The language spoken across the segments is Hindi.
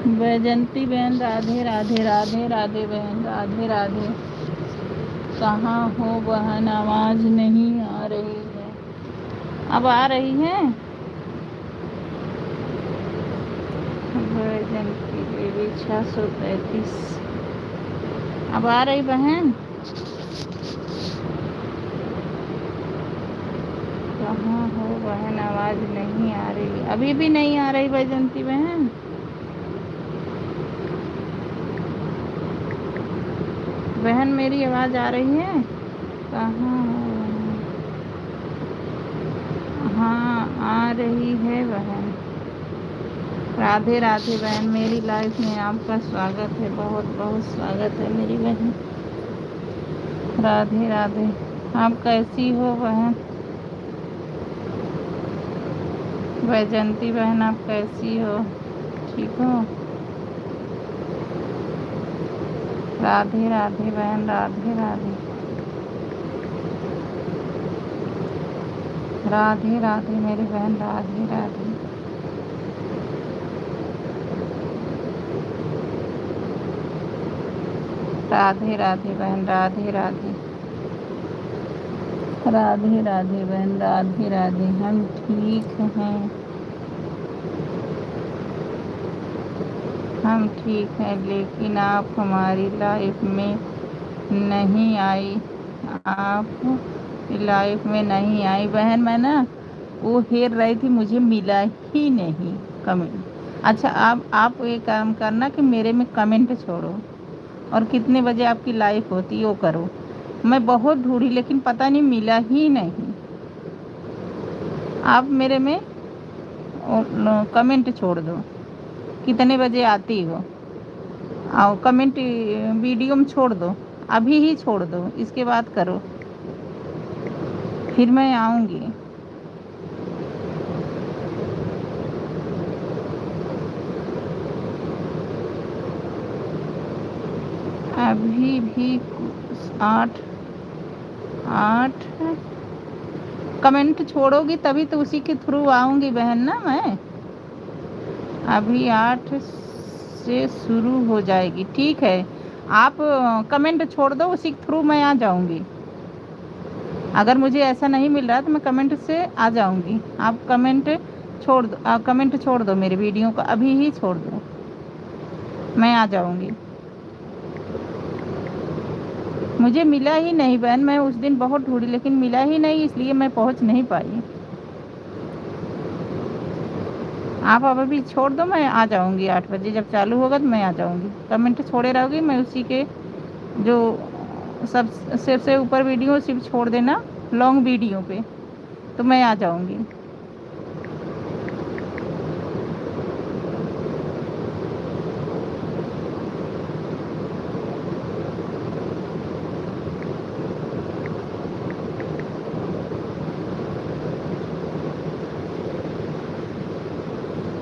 वैजंती बहन राधे राधे, राधे राधे बहन, राधे राधे। कहाँ हो बहन, आवाज़ नहीं आ रही है। अब आ रही है? वैजंती देवी 633। अब आ रही बहन? कहाँ हो बहन, आवाज़ नहीं आ रही, अभी भी नहीं आ रही वैजंती बहन। बहन मेरी आवाज़ आ रही है? कहाँ हो? हाँ आ रही है बहन। राधे राधे बहन, मेरी लाइफ में आपका स्वागत है, बहुत बहुत स्वागत है मेरी बहन। राधे राधे। आप कैसी हो बहन? वैजंती बहन आप कैसी हो, ठीक हो? राधे राधे बहन, राधे राधे। राधे राधे मेरी बहन, राधे राधे। राधे राधे बहन, राधे राधे। राधे राधे बहन, राधे राधे। हम ठीक हैं, हम ठीक हैं, लेकिन आप हमारी लाइफ में नहीं आई। आप लाइफ में नहीं आई बहन। मैं ना वो हेर रही थी, मुझे मिला ही नहीं कमेंट। अच्छा आप एक काम करना कि मेरे में कमेंट छोड़ो, और कितने बजे आपकी लाइफ होती वो करो। मैं बहुत ढूंढी लेकिन पता नहीं, मिला ही नहीं। आप मेरे में कमेंट छोड़ दो, कितने बजे आती हो। आओ कमेंट वीडियो में छोड़ दो, अभी ही छोड़ दो, इसके बाद करो, फिर मैं आऊँगी। अभी भी 8 8 कमेंट छोड़ोगी तभी तो उसी के थ्रू आऊँगी बहन ना मैं। अभी 8 से शुरू हो जाएगी, ठीक है। आप कमेंट छोड़ दो, उसी के थ्रू मैं आ जाऊँगी। अगर मुझे ऐसा नहीं मिल रहा तो मैं कमेंट से आ जाऊँगी। आप कमेंट छोड़ दो, कमेंट छोड़ दो, मेरे वीडियो को अभी ही छोड़ दो, मैं आ जाऊंगी। मुझे मिला ही नहीं बहन, मैं उस दिन बहुत ढूंढी लेकिन मिला ही नहीं, इसलिए मैं पहुंच नहीं पाई। आप अब अभी छोड़ दो, मैं आ जाऊंगी 8 बजे, जब चालू होगा तो मैं आ जाऊंगी। कमेंट छोड़े रहोगी, मैं उसी के जो सबसे ऊपर वीडियो सिर्फ छोड़ देना लॉन्ग वीडियो पे, तो मैं आ जाऊंगी।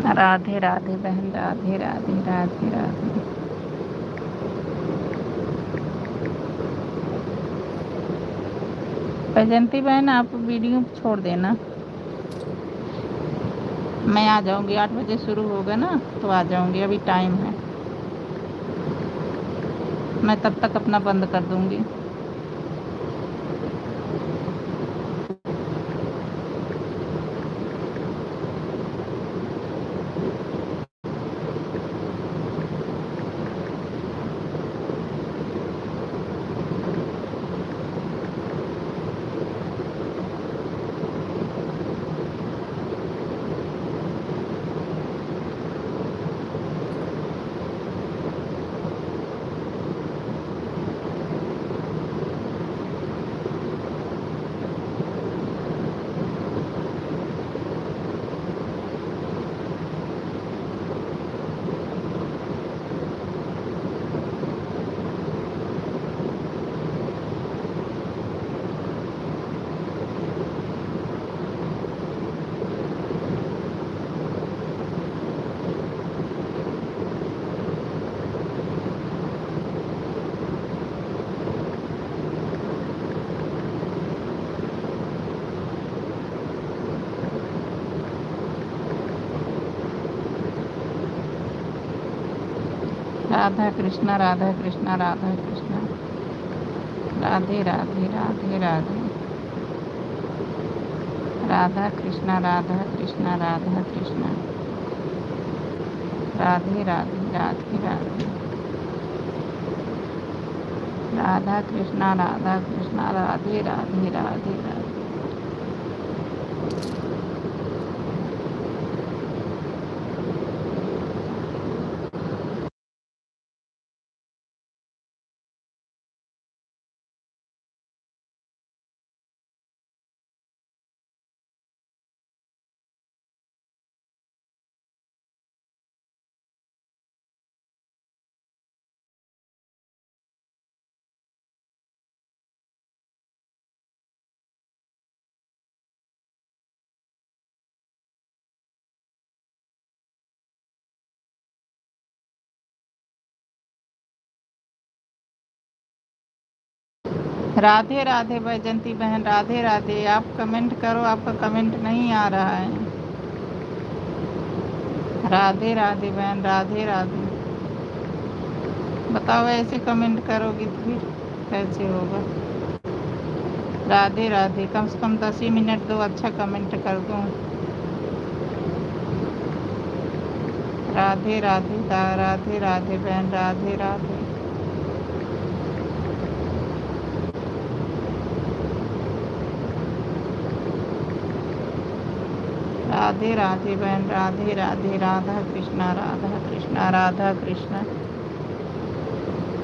राधे राधे बहन, राधे राधे राधे राधे। बैजंती बहन आप वीडियो छोड़ देना, मैं आ जाऊंगी। 8 बजे शुरू होगा ना तो आ जाऊंगी, अभी टाइम है, मैं तब तक अपना बंद कर दूंगी। राधा कृष्णा, राधा कृष्णा, राधा कृष्णा, राधे राधे राधे राधे। राधा कृष्णा, राधा कृष्णा, राधा कृष्णा, राधे राधे राधे राधे। राधा कृष्णा, राधा कृष्णा, राधे राधे राधे राधे। राधे राधे बैजंती बहन, राधे राधे। आप कमेंट करो, आपका कमेंट नहीं आ रहा है। राधे राधे बहन, राधे राधे। बताओ, ऐसे कमेंट करोगी तो फिर कैसे होगा। राधे राधे, कम से कम 10 ही मिनट दो, अच्छा कमेंट कर दूँ। राधे राधे राधे राधे बहन, राधे राधे। राधे राधे बहन, राधे राधे। राधा कृष्णा, राधा कृष्णा, राधा कृष्णा,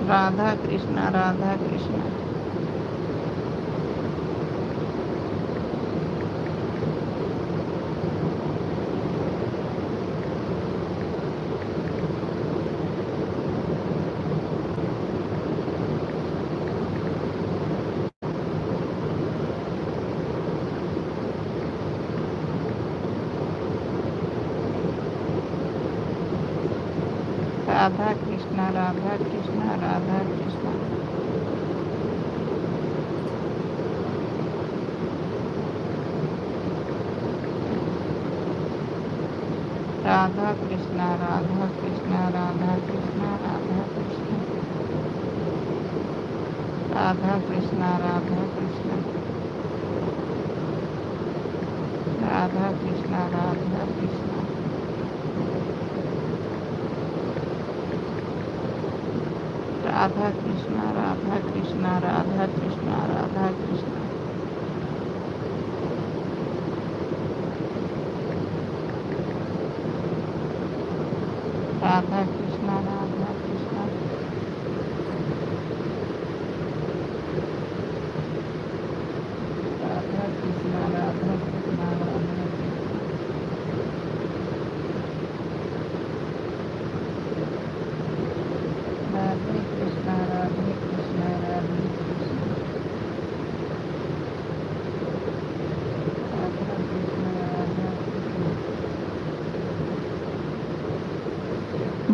राधा कृष्णा, राधा कृष्णा। राधा कृष्णा, राधा कृष्णा, राधा कृष्णा। राधा कृष्णा, राधा कृष्णा, राधा कृष्णा, राधा कृष्णा, राधा कृष्णा, राधा कृष्णा, राधा कृष्णा, राधा कृष्णा। राधा कृष्णा राधा कृष्णा राधा कृष्णा राधा कृष्णा। राधा कृष्णा राधा कृष्णा। राधा कृष्णा राधा कृष्णा राधा कृष्णा। राधे कृष्णा राधे कृष्णा राधे कृष्णा। राधा कृष्णा राधा कृष्णा।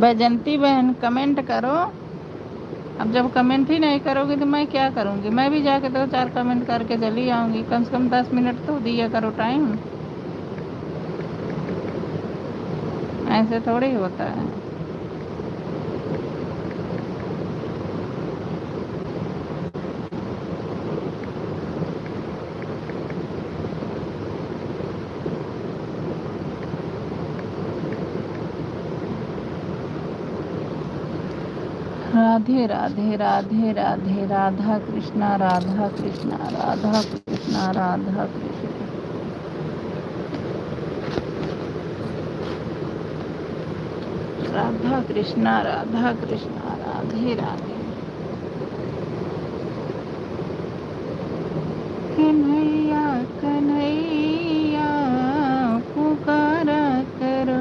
बैजंती बहन कमेंट करो। अब जब कमेंट ही नहीं करोगे तो मैं क्या करूँगी? मैं भी जाके 2-4 कमेंट करके चली आऊँगी। कम से कम 10 मिनट तो दिया करो टाइम। ऐसे थोड़ी होता है। राधे राधे राधे राधे राधा कृष्णा राधा कृष्णा राधा कृष्णा राधा कृष्णा। राधा कृष्णा राधा कृष्णा राधे राधे। कन्हैया कन्हैया पुकारा करो।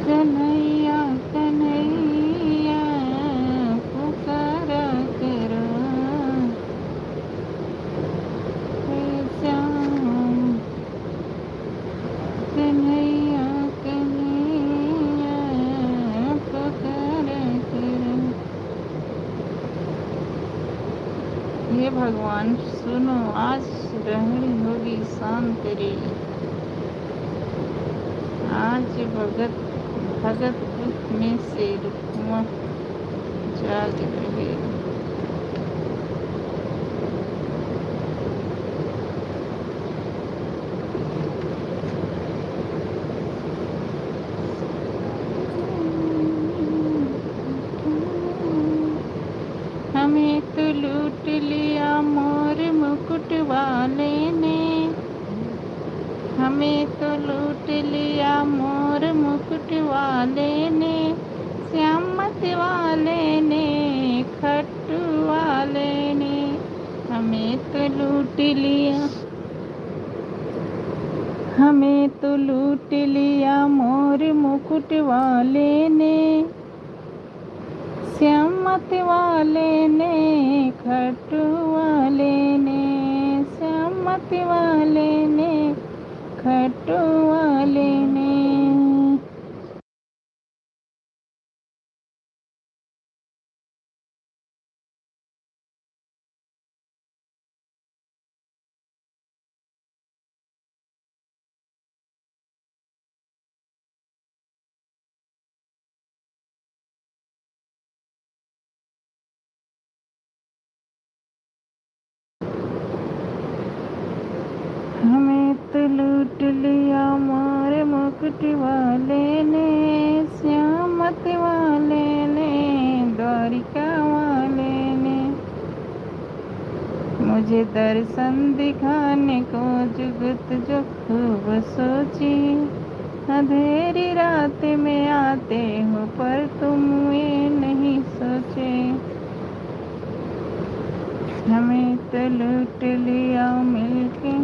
कन्हैया कन्हैया पुकारा करो। हे श्याम कन्हैया कन्हैया पुकारा करो। हे भगवान सुनो, आज रहनी होगी शांत रे। आज भगत भगत दुख में से रुकवा जाग रहे। हमें तो लूट लिया मोर मुकुट वाले ने। हमें तो लूट लिया मोर मुकुट वाले ने। श्यामत वाले ने खट्टू वाले ने। हमें तो लूट लिया। हमें तो लूट लिया मोर मुकुट वाले ने। श्यामत वाले ने खट्टू वाले ने। श्यामत वाले ने खट्टू वाले ने। हमें तो लूट लिया मोर मुकुट वाले ने। श्यामत वाले ने द्वारिका वाले ने। मुझे दर्शन दिखाने को जुगत जो खूब सोची। अंधेरी रात में आते हो पर तुम ये नहीं सोचे। हमें तो लूट लिया मिलके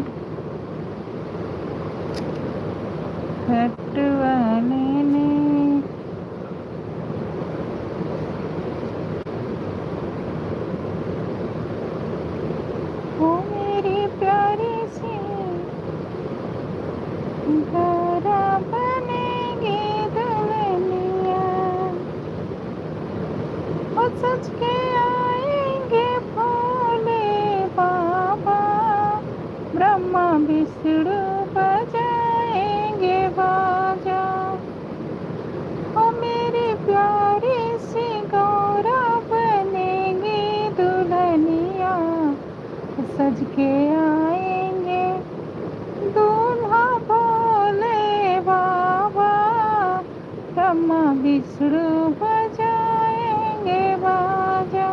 खट्टू वाले ने। वो मेरी प्यारी सी गौरा बनेगी दुल्हनिया। वो सच के आएंगे भोले बाबा। ब्रह्मा विष्णु बजाएंगे बाजा। ब्रह्मा विष्णु बजाएंगे बाजा,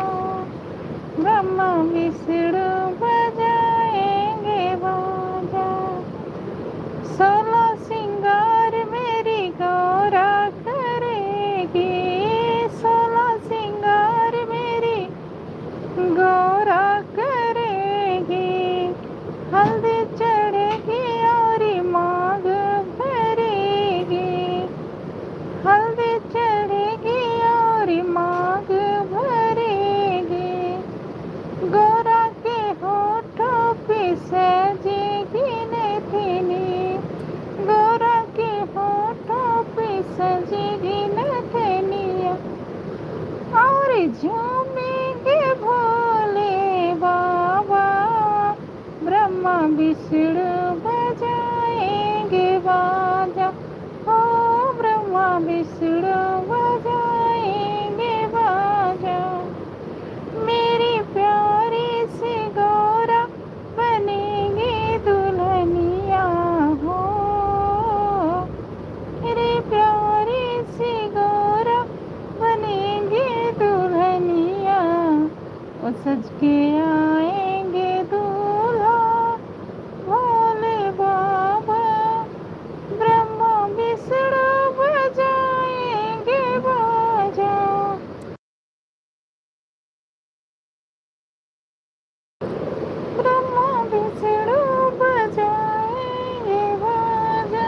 ब्रह्मा विष्णु बजाएंगे बाजा। 16 सिंगार मेरी गौरा करेगी, 16 सिंगार मेरी गौरा करेगी। हल्दी चढ़ेगी और मांग भरेगी, हल्दी चढ़ेगी और मांग भरेगी। गौरा के होठों पे सजेगी नथनी, गौरा के होठों पे सजेगी नथनिया। और झूमेंगे भोले बाबा, ब्रह्मा विष्णु बजाएंगे बाजा, ओ ब्रह्मा विष्णु बजाएंगे बाजा। मेरी प्यारी सी गौरा बनेगी दुल्हनिया हो, मेरी प्यारी सी गौरा बनेगी दुल्हनिया। और सज के आएंगे दूल्हा भोले बाबा, ब्रह्मा विष्णु बजाएंगे बाजा, ब्रह्मा विष्णु बजाएंगे बाजा।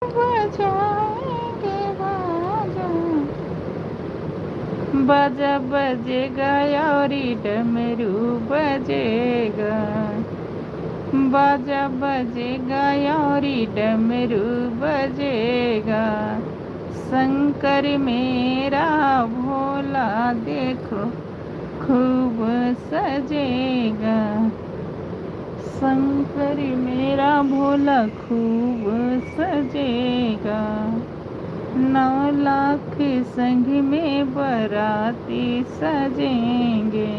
बजाएंगे बाजा, बाजा बजेगा और डमरू बजेगा, बाजा बजेगा और डमरू बजेगा। शंकर मेरा भोला देखो खूब सजेगा, शंकर मेरा भोला खूब सजेगा। 9 लाख संग में बराती सजेंगे,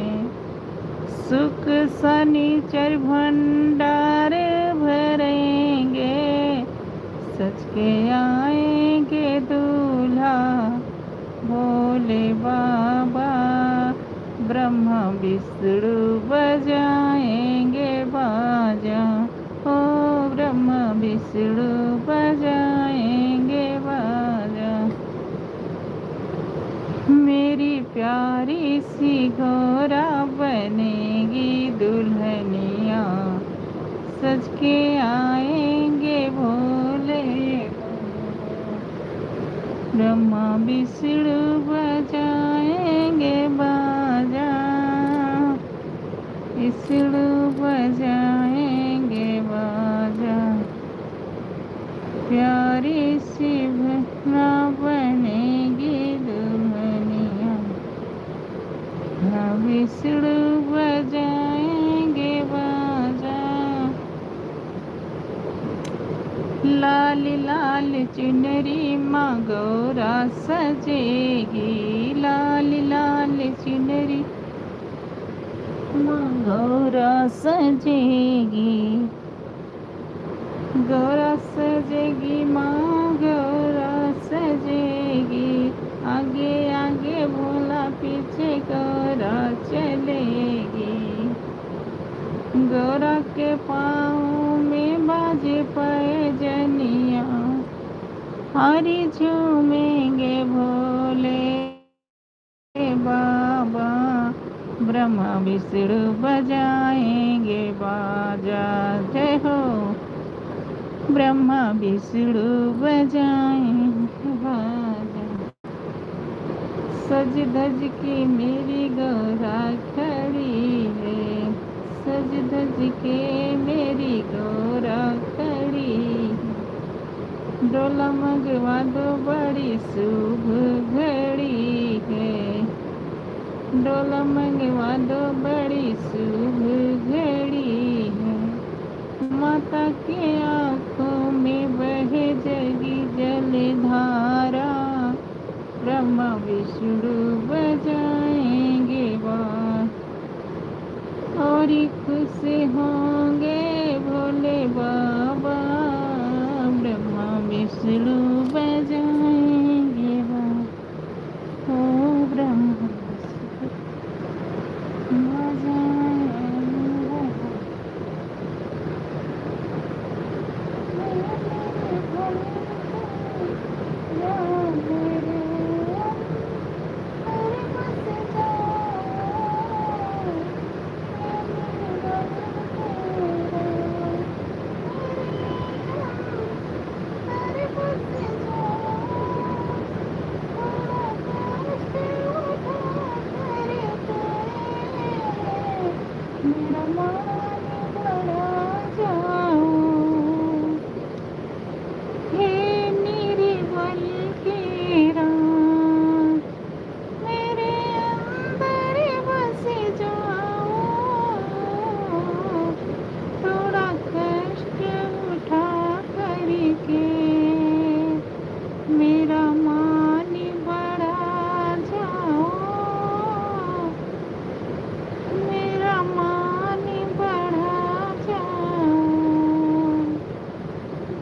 सुख शनिचर भंडार भरेंगे। सच के आएंगे दूल्हा भोले बाबा, ब्रह्मा विष्णु बजाएंगे बाजा, ओ ब्रह्मा विष्णु बजाएंगे बाजा। मेरी प्यारी सी गौरा बनेगी दुल्हनिया, सज के आएंगे भोले ब्रह्मा विष्णु बजाएंगे बाजा, विष्णु बजाएंगे बाजा। प्यारी सी बहना बनेगी दुल्हनिया, विष्णु बजाएंगे बाजा। लाल लाल चुनरी माँ गौरा सजेगी, लाल लाल चुनरी माँ गौरा सजेगी, गौरा सजेगी माँ गौरा सजेगी। आगे आगे भोला पीछे गौरा चलेगी, गौरा के पाँव में बाजे पैजनिया, हरी झूमेंगे भोले बाबा, ब्रह्मा विष्णु बजाएंगे बाजा। जय हो, ब्रह्मा विष्णु बजाएंगे बाजा। सज धज के मेरी गौरा खड़ी है, सज धज के मेरी गौरा खड़ी है। डोला मंगवा दो बड़ी शुभ घड़ी है, डोला मंगवा दो बड़ी शुभ घड़ी है। माथ ताकि आँखों में बहे जगी जलधारा। ब्रह्मा विष्णु बजाएंगे और खुश होंगे भोले बाबा। ब्रह्मा विष्णु बजाएंगे ओ ब्रह्मा मेरा मान बड़ा जाओ। हे निर्बल के राम, मेरे अंदर बस जाओ। थोड़ा कष्ट उठा करके मेरा मान बढ़ा जाओ। मेरा मान बढ़ा जाओ।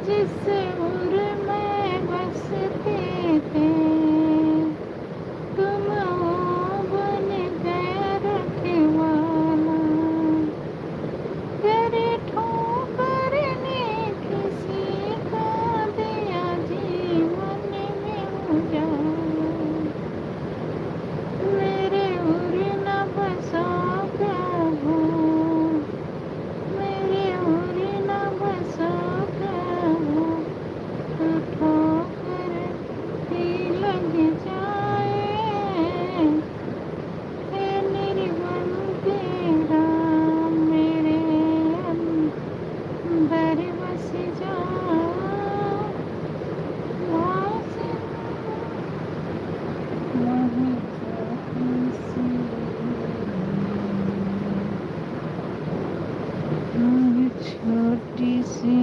जिस उर में बसते थे तुम हो बन गए रखवाला। तेरे ठोकर ने किसी का दिया जीवन में उजाला। मेरे उर न बसो प्रभु, मेरे उर न बसो प्रभु। तो ठोकर ही लग जाए। हे निर्बल के राम, मेरे अंदर बस जाओ। वास वहीं छोटी सी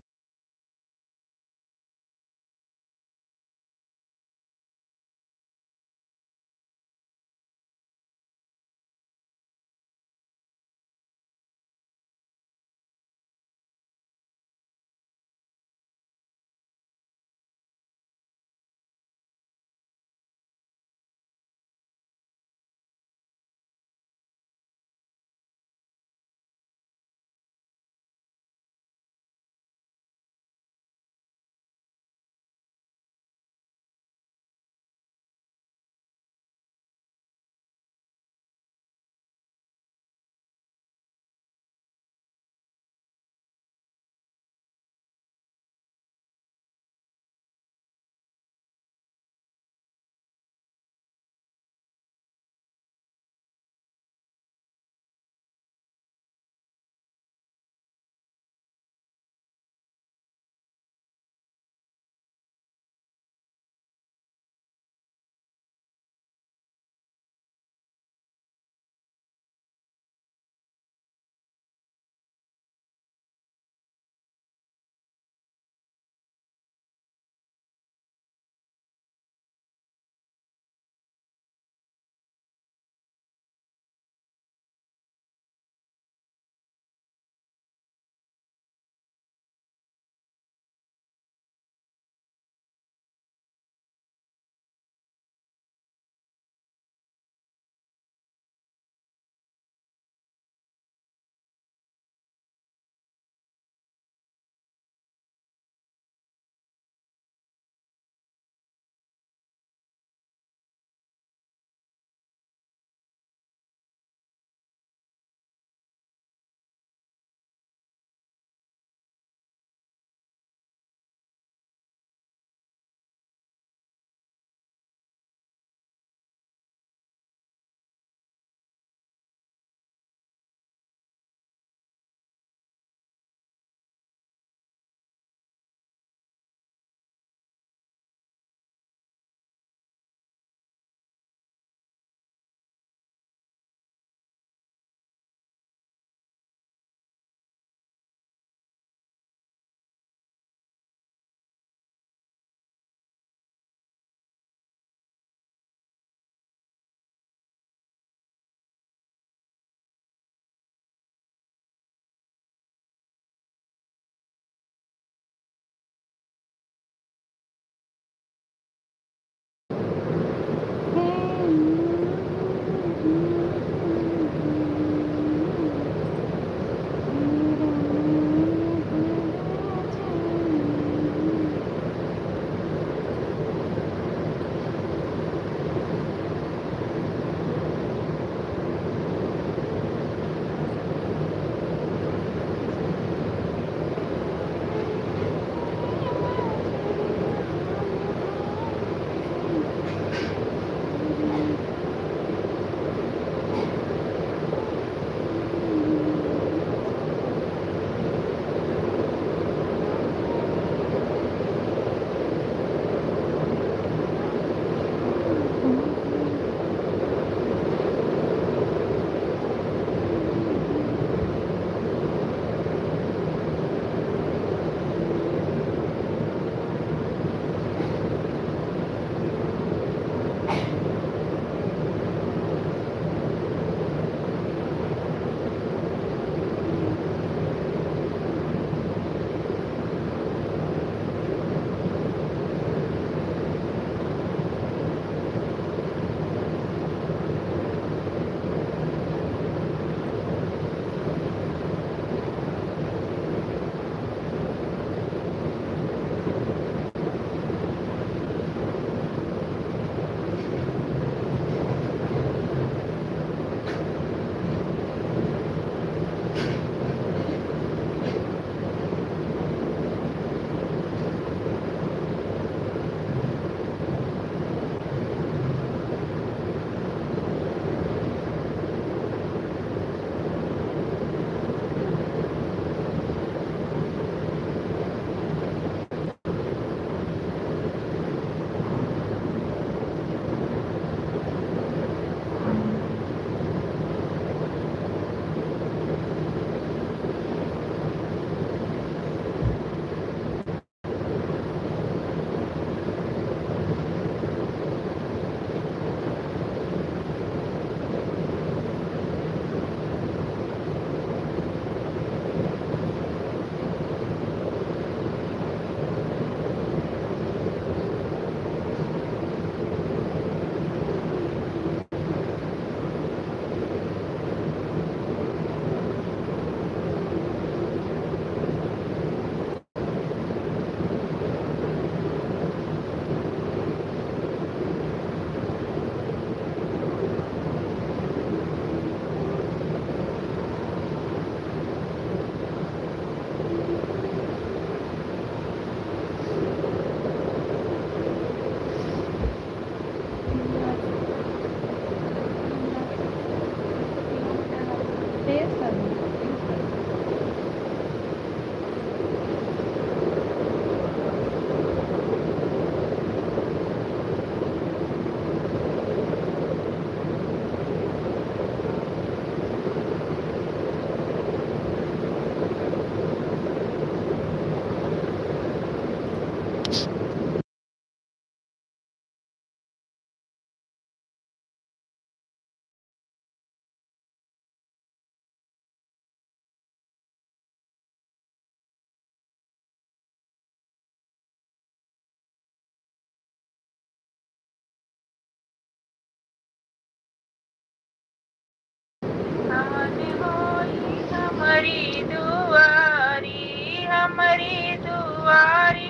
हमारी दुआरी, हमारी दुआरी,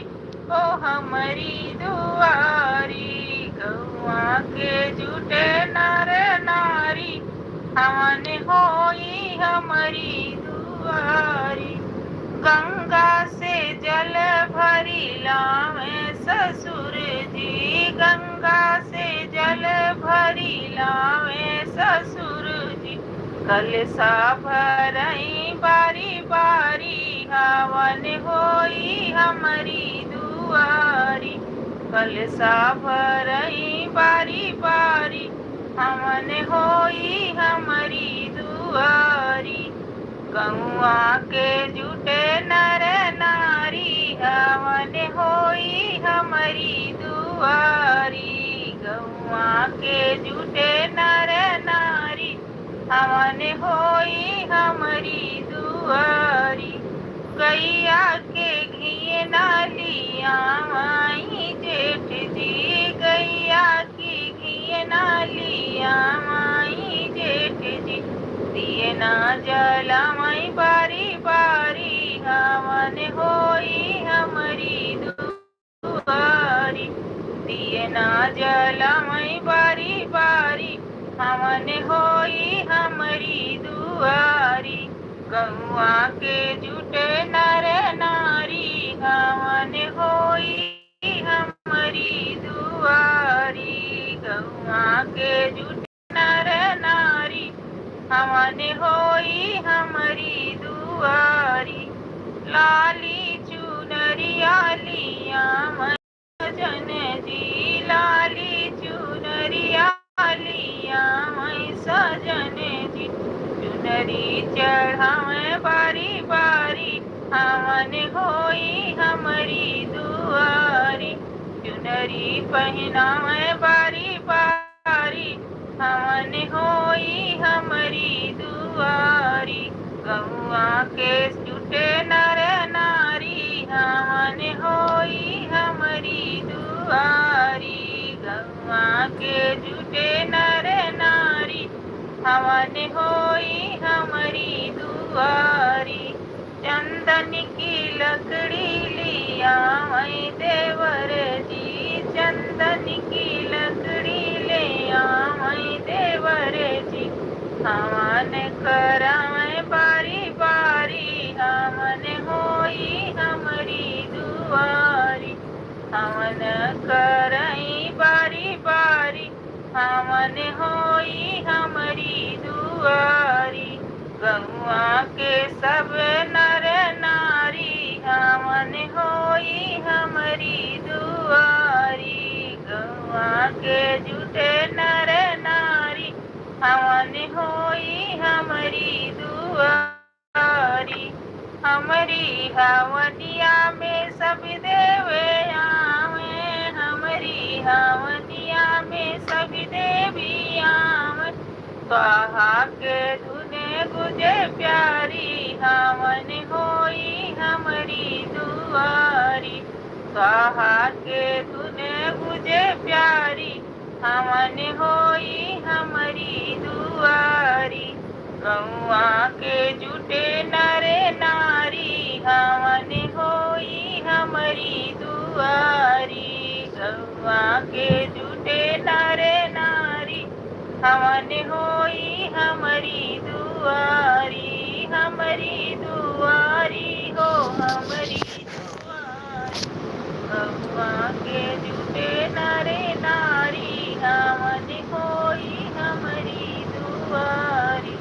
ओ हमारी दुआरी। गौआ के जुटे नर नारी, हवन होई हमारी दुआरी। गंगा से जल भरी लावे ससुर जी, गंगा से जल भरी लावे ससुर जी। कलशा भरई बारी बारी, हवन होई हमारी दुआरी। कलशा भरई बारी बारी, हवन होई हमारी दुआरी। गौआ के जुटे नर नारी, हवन होई हमारी दुआरी। गौआ के जुटे नर नारी, हवन होई हमारी दुआरी। गैया के घी नालिया माई जेठ जी, गैया की घी नालिया माई जेठ जी। दिए ना जलामई बारी बारी, हवन होई हमारी दुआरी। दिए ना जलामई बारी बारी, हवन होई हमारी दुआरी। गौआ के जुटे नर नारी, हवन होई हमारी दुआरी। गौआ के जुटे नर नारी, हवन होई हमारी दुआरी। लाली चुनरिया लिया मैं सजन जी, लाली चुनरिया लिया मैं सजन जी। चुनरी चढ़ावे बारी बारी, हवन होई हमारी दुआरी। चुनरी पहनावे बारी बारी, हवन होई हमारी दुआरी। गौआ के जुटे नर नारी, हवन होई हमारी दुआरी। गौआ के जुटे नर नारी, हवन होई हमारी दुआरी। चंदन की लकड़ी लिया मैं देवर जी, चंदन की लकड़ी लिया मैं देवर जी। हवन करावे बारी बारी, हवन होई हमारी दुआरी। हवन करई बारी बारी, हवन होई हमारी दुआरी। गौआ के सब नर नारी, हवन होई हमारी दुआरी। गौआ के जुटे नर नारी, हवन होई हमारी दुआरी। हमारी हवनिया में सब देवे आवे, हमारी हवनिया में सब देवी आवे। स्वाहा के धुने गुजे प्यारी, हवन होई हमारी दुआरी। स्वाहा के धुने गुजे प्यारी, हवन होई हमारी दुआरी। गौआ के जुटे नर नारी, हवन होई हमारी दुआरी। गौआ के जुटे नर नारी, हवन होई हमारी दुआरी। हमारी दुआरी हो हमारी दुआरी। गौआ के जुटे नर नारी, हवन होई हमारी दुआरी।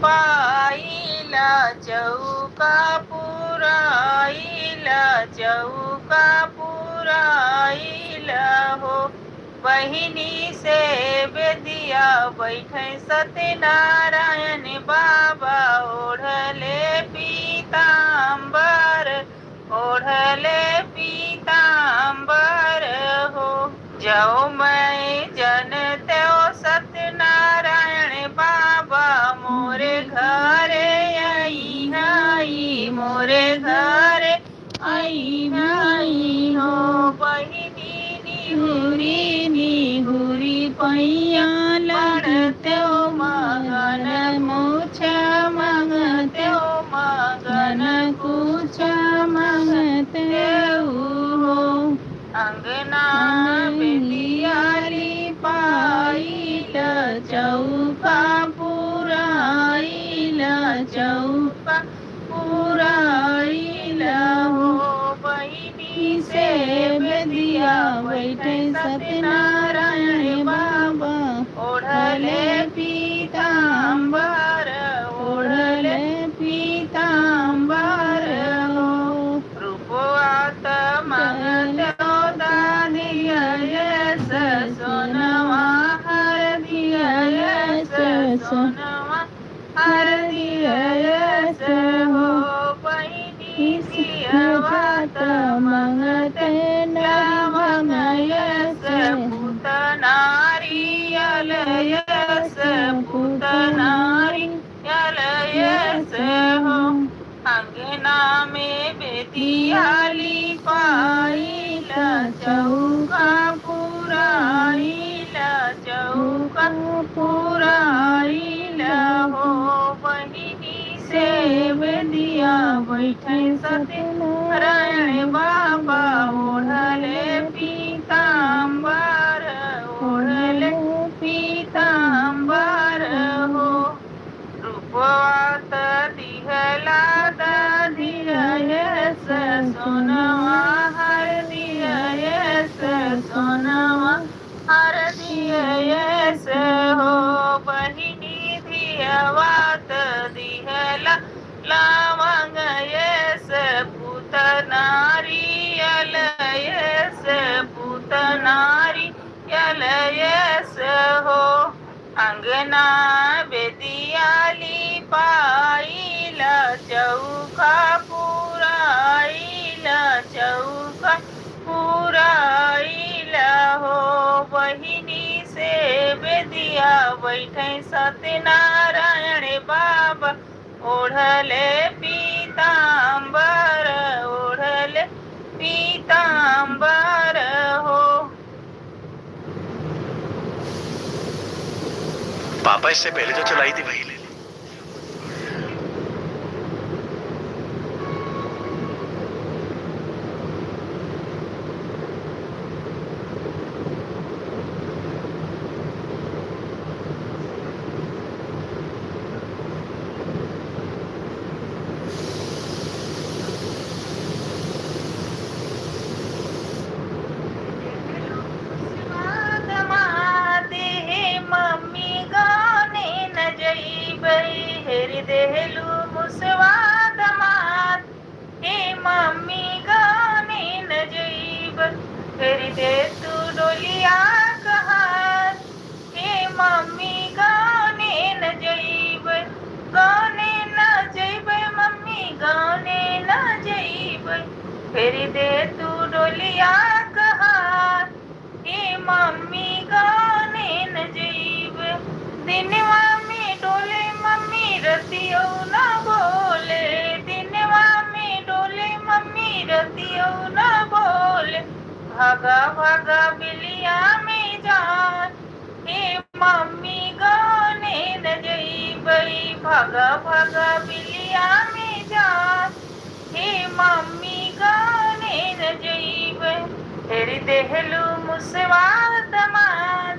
पाइला चौका पुराइला, चौका पुराइला हो। बहिनी से बेदिया बैठे सत्यनारायण बाबा ओढ़ले पीताम्बर ओढ़ले पीताम्बर हो। जाओ मैं जनते हो सत्यनारायण बाबा मोरे घरे आई आई मोरे घरे आई आई हो। बहिनी निहुरी पैया लड़ते हो मगन मूछा मंगते हो मगन कुछ मंगते हो। अंगना बेदियाली पाइल चौका पुराइल चौका पुराइल हो। बहिनी से बेदिया बैठे सत्यनारायण बाबा ओढ़ले पीताम्बर ओढ़ले पीताम्बर हो। रूपवात मंगते हो दादिया यस सोनवा हर दिया यस सोनवा हर दिया यस हो। बहिनी सियवात मंगते लवंग यस पुत नारियल यस पुत नारियल यस हो। अंगना में बेदियाली पाइल चौका पुराइल चौका पुराइल हो। बहिनी से बेदिया बैठे सत्यनारायण बाबा ओढ़ले पीताम्बर ओढ़ले पीताम्बर हो। रूपवात दिहला दादिया यस सोनवा हर दिया यस सोनवा हर दिया यस हो। बहिनी धियवात दिहला लवंग यस पुत नारियल यस पुत नारियल यस हो। अंगना बेदियाली पाइल चौका पुराइल चौका पुराइल हो। बहिनी से बेदिया बैठे सत्यनारायण बाबा ओढ़ले पीताम्बर ओढ़ले पीताम्बर हो। पापा इससे पहले जो चलाई थी वही ले ली। मम्मी गाने न जइबै हेरी देहलू मुसवाद मात हे मम्मी गाने न जइब हेरी दे तू डोलिया कहार हे मम्मी गाने न जइब गाने न जइबै मम्मी गाने न जइबै हेरी दे तू डोलिया कहार हे मम्मी गाने न जइब दिनवा में डोले मम्मी रतियो न बोले दिनवा में डोले मम्मी रतियो न बोले भागा भागा बिलिया में जान हे मम्मी गाने न जइबै भागा भागा बिलिया में जान हे मम्मी गाने न जइबै हेरी देहलू मुसवाद मात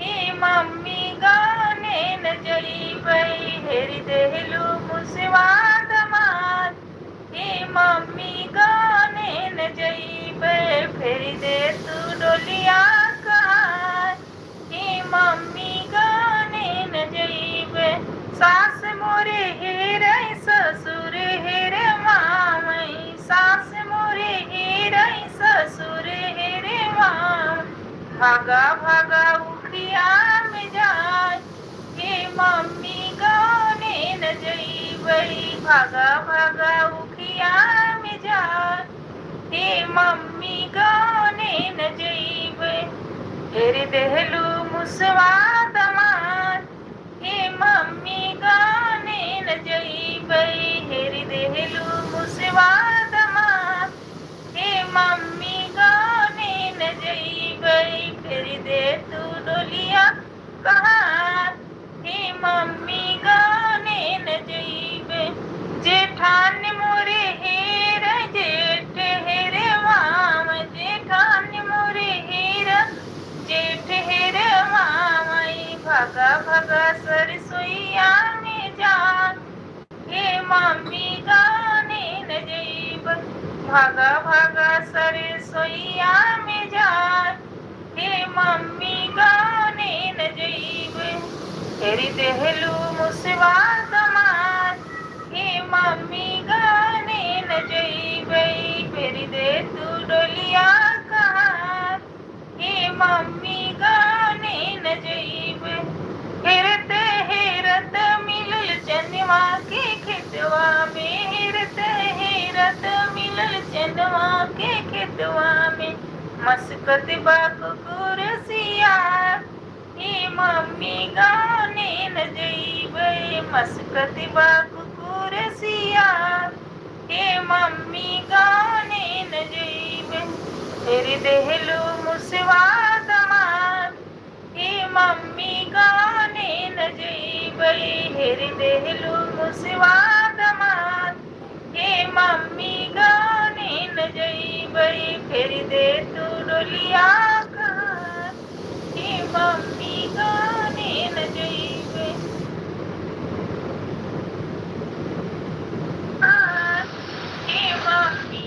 हे मम्मी गाने न जइबै हेरी देहलू मुसवाद मात हे मम्मी गाने न जइबै फेरी दे तू डोलिया कहार हे मम्मी गाने न जइबै सास मोरे हेरै ससुर हेरे मामई सास मोरे हेरै ससुर हेरे माम भागा भागा उखिया में जाए, हे मम्मी गाने न जइबई। भागा भागा उखिया में जाए, हे मम्मी गाने न जइबई। हेर देहलू मुसवा दमाद, हे मम्मी गाने न जइबई। हेर देहलू मुसवा दमाद, हे मम्मी गाने न जइबई। फेर दे तू डोलिया कहाँ, हे मम्मी गाने न जइबई। जेठान मोरे हेर जेठ हेर माम, जेठान मोरे हेर जेठ हेर मामई। भागा भागा सरसोईया में जान, हे मम्मी गाने न जइब। भागा भागा सरसोईया में जान, हे मम्मी गाने न जइब। तेरी देहलू मुसवा दमाद, हे मम्मी गाने न जइबई। फेरी दे तू डोलिया कहाँ, हे मम्मी गाने न जइब। हेरत हेरत मिलल चनवा के खेतवा में, हेरत हेरत मिलल चनवा के खेतवा में। मस्कत बा कुकुरसिया, हे मम्मी गाने न जइबई। मस्कत बा कुकुरसिया, हे मम्मी गाने न जइबई। हेर देहलू मुसवा दमाद, हे मम्मी गाने न जइबई। हेर देहलू मुसवा दमाद, हे मम्मी गाने न जइबई। फेर दे तू डोलिया कहाँ, हे मम्मी गाने न जइबई। हे मम्मी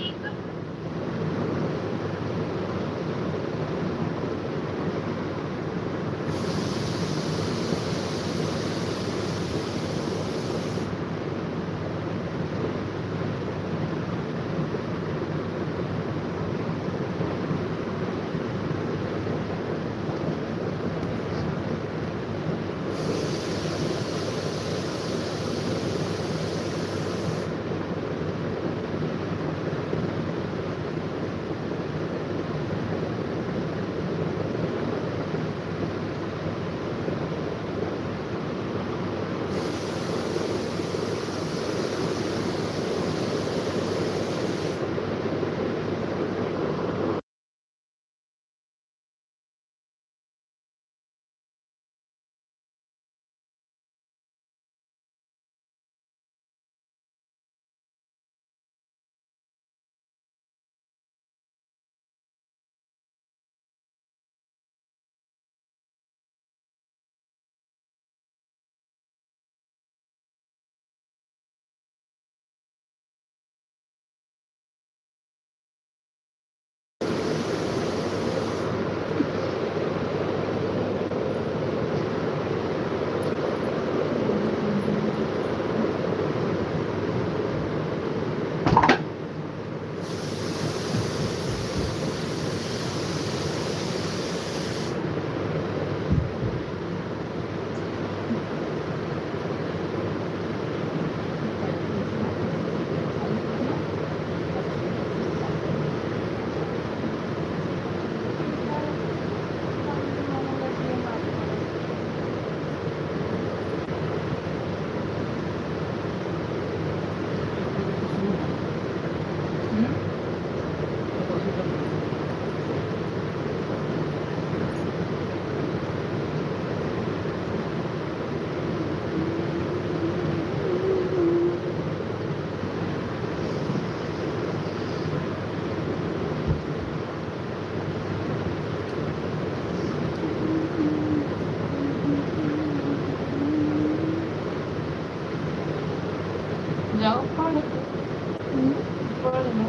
जाओ पढ़ पढ़ लो।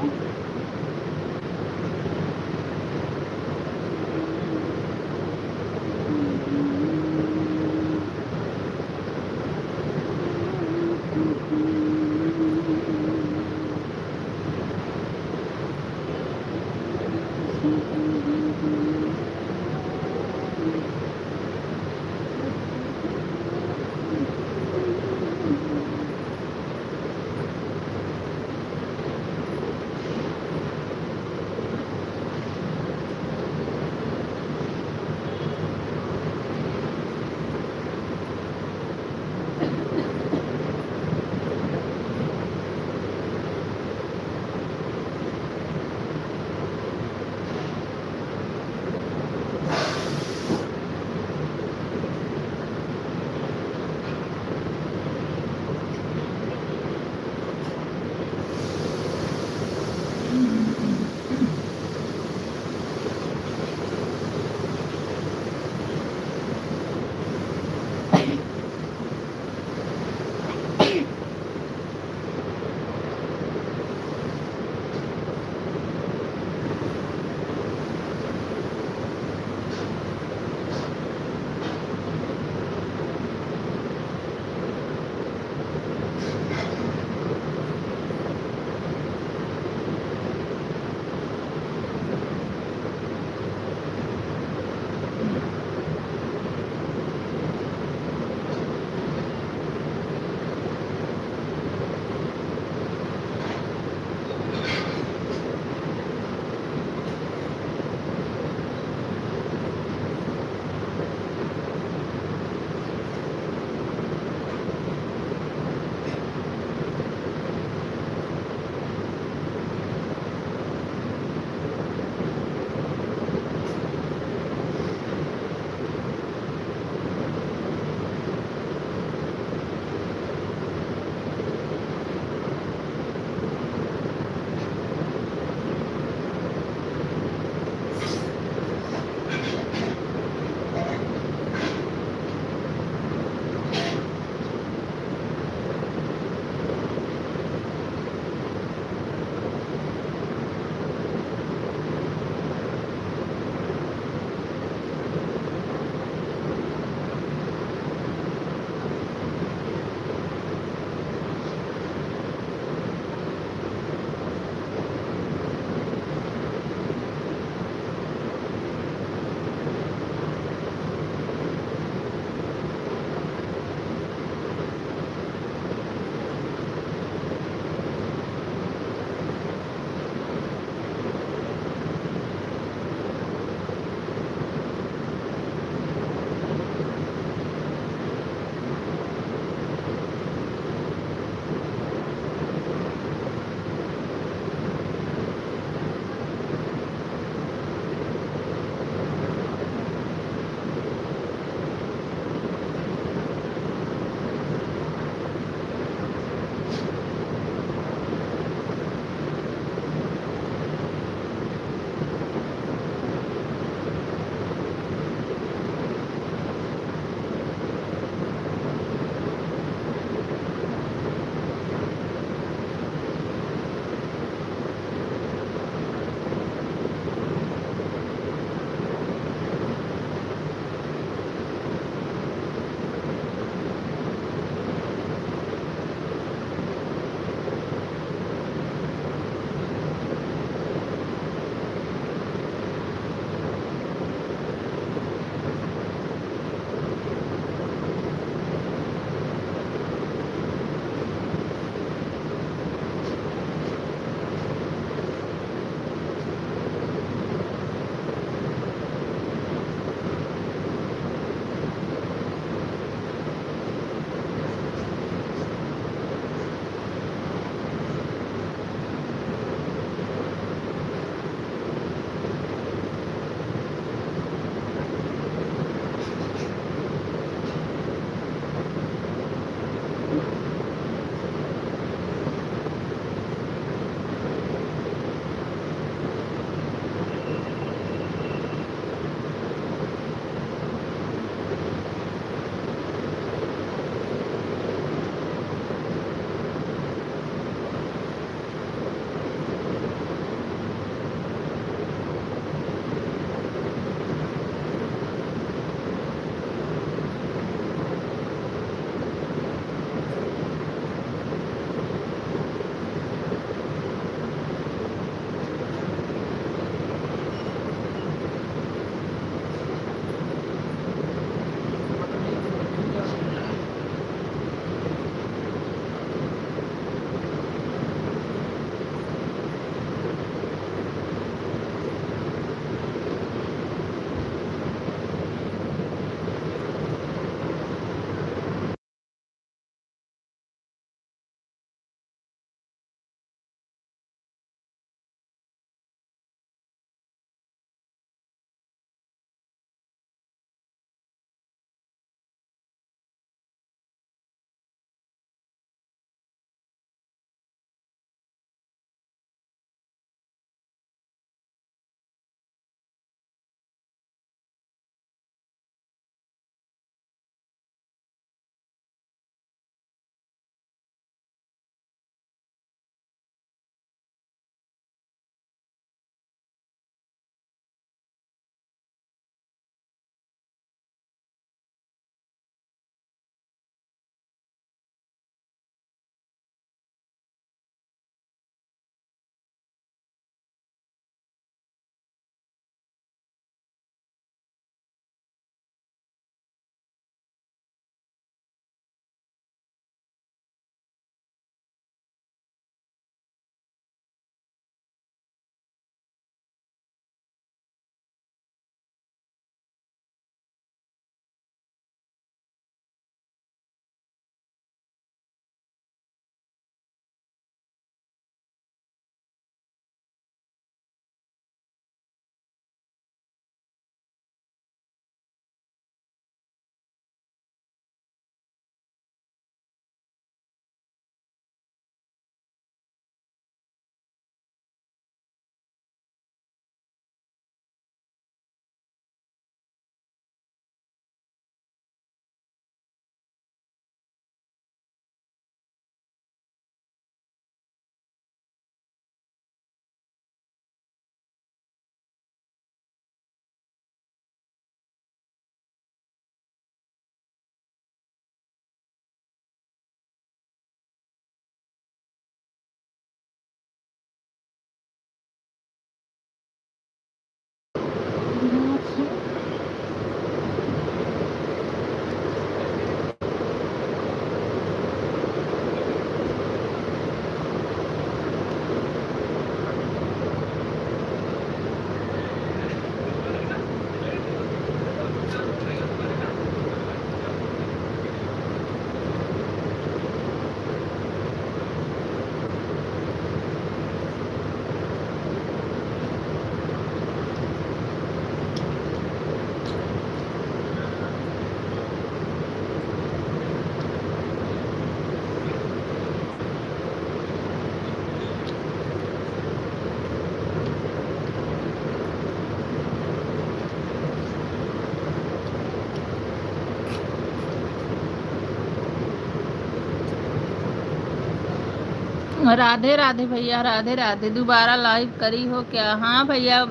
राधे राधे भैया, राधे राधे। दोबारा लाइव करी हो क्या? हाँ भैया,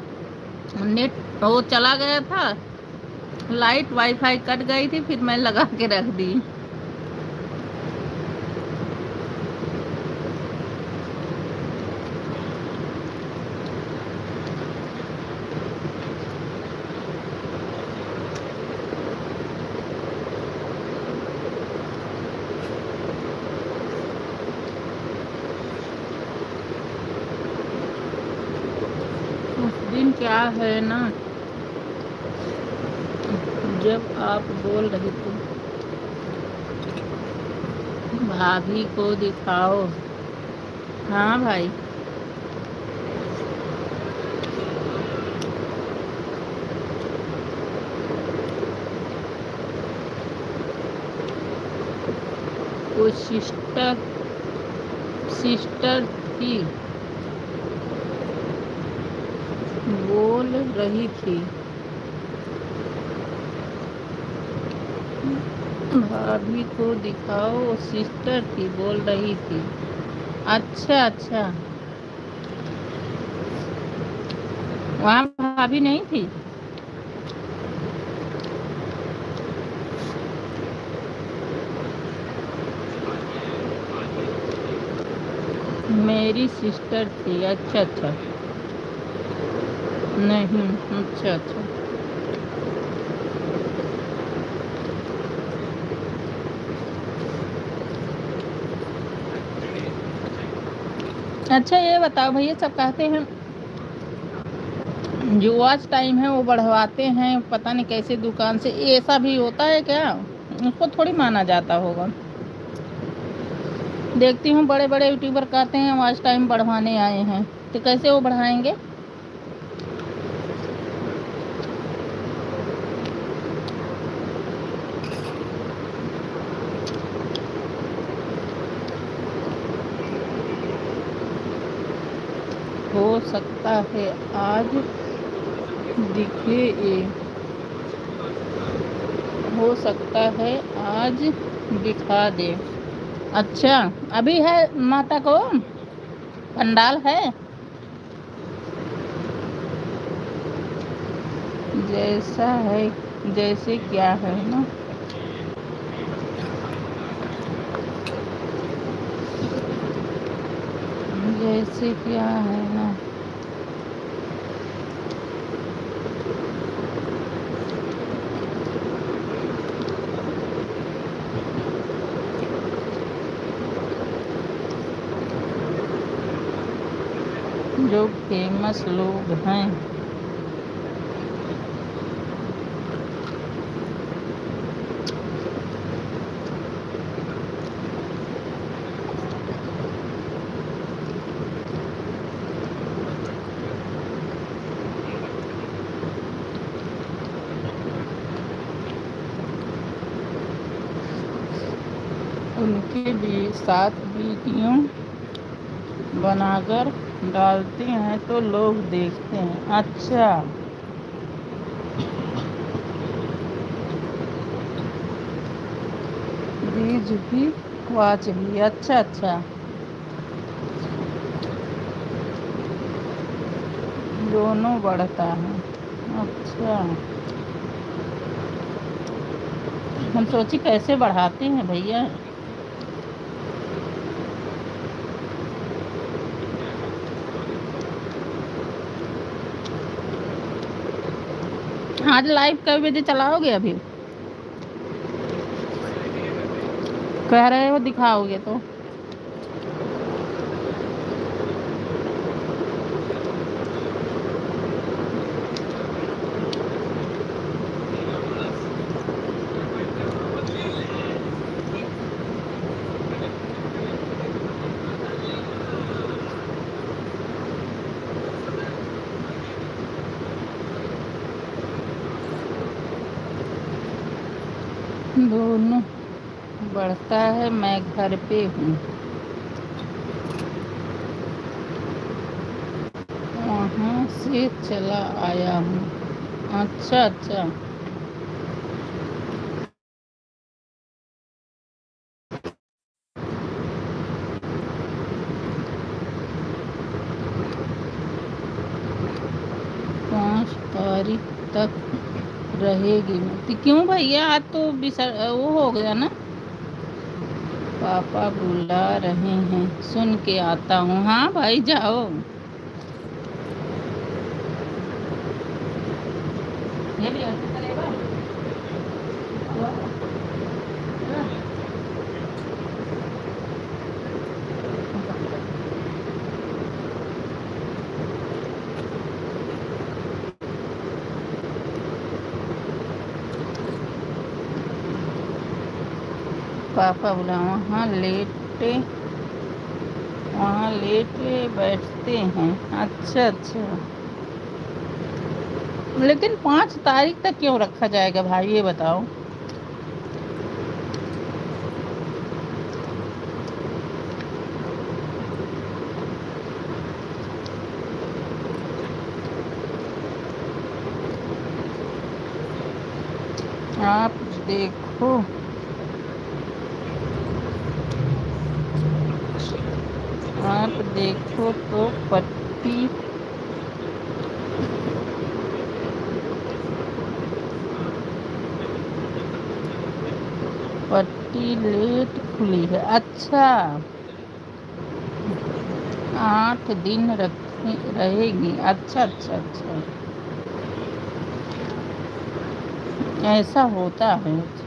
नेट वो चला गया था, लाइट वाईफाई कट गई थी, फिर मैं लगा के रख दी। उस दिन क्या है ना, जब आप बोल रहे थे भाभी को दिखाओ। हाँ भाई, वो सिस्टर सिस्टर थी, बोल रही थी भाभी को दिखाओ, वो सिस्टर थी बोल रही थी। अच्छा अच्छा, वहाँ भाभी नहीं थी। मेरी सिस्टर थी। अच्छा अच्छा, नहीं, अच्छा अच्छा। अच्छा ये बताओ भैया, सब कहते हैं जो वॉच टाइम है वो बढ़वाते हैं, पता नहीं कैसे दुकान से, ऐसा भी होता है क्या? उसको थोड़ी माना जाता होगा। देखती हूँ बड़े बड़े यूट्यूबर कहते हैं वॉच टाइम बढ़वाने आए हैं, तो कैसे वो बढ़ाएंगे? हो सकता है आज दिखे ये, हो सकता है आज दिखा दे। अच्छा, अभी है माता को पंडाल है? जैसा है, जैसे क्या है ना, जैसे क्या है ना, जो फेमस लोग हैं उनके भी साथ वीडियो बनाकर डालते हैं तो लोग देखते हैं। अच्छा, रीच भी वॉच भी, अच्छा अच्छा, दोनों बढ़ता है। अच्छा, हम सोची कैसे बढ़ाते हैं भैया। आज लाइव कई बजे चलाओगे? अभी कह रहे हो दिखाओगे तो। दोनों बढ़ता है, मैं घर पे हूँ, वहाँ से चला आया हूँ। अच्छा अच्छा, तारीख तक रहेगी तो क्यों भैया, आज तो वो हो गया ना। पापा बुला रहे हैं, सुन के आता हूँ। हाँ भाई जाओ। ये भी ऐसे करेगा। पापा बोला वहाँ लेटे बैठते हैं। अच्छा अच्छा, लेकिन 5 तारीख तक क्यों रखा जाएगा भाई, ये बताओ। आप देखो, आप देखो तो पट्टी लेट खुली है। अच्छा, 8 दिन रहेगी। अच्छा अच्छा अच्छा, ऐसा होता है। अच्छा,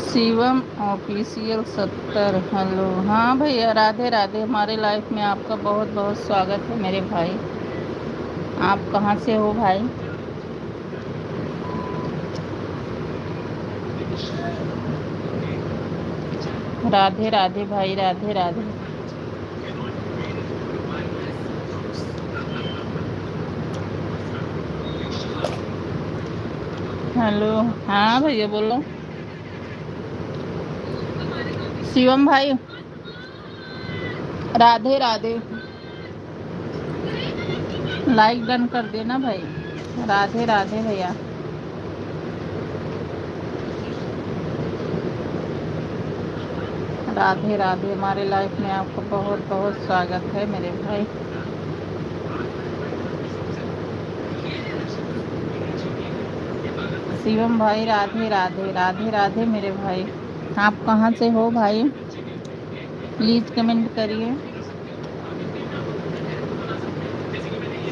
शिवम ऑफिशियल 70। हेलो, हाँ भैया, राधे राधे। हमारे लाइफ में आपका बहुत बहुत स्वागत है मेरे भाई। आप कहाँ से हो भाई? राधे राधे भाई, राधे राधे। हेलो, हाँ भैया बोलो। शिवम भाई, राधे राधे। लाइक डन कर देना भाई। राधे राधे भैया। राधे राधे। हमारे लाइफ में आपका बहुत बहुत स्वागत है मेरे भाई। शिवम भाई, राधे राधे। राधे राधे मेरे भाई। आप कहाँ से हो भाई? प्लीज कमेंट करिए।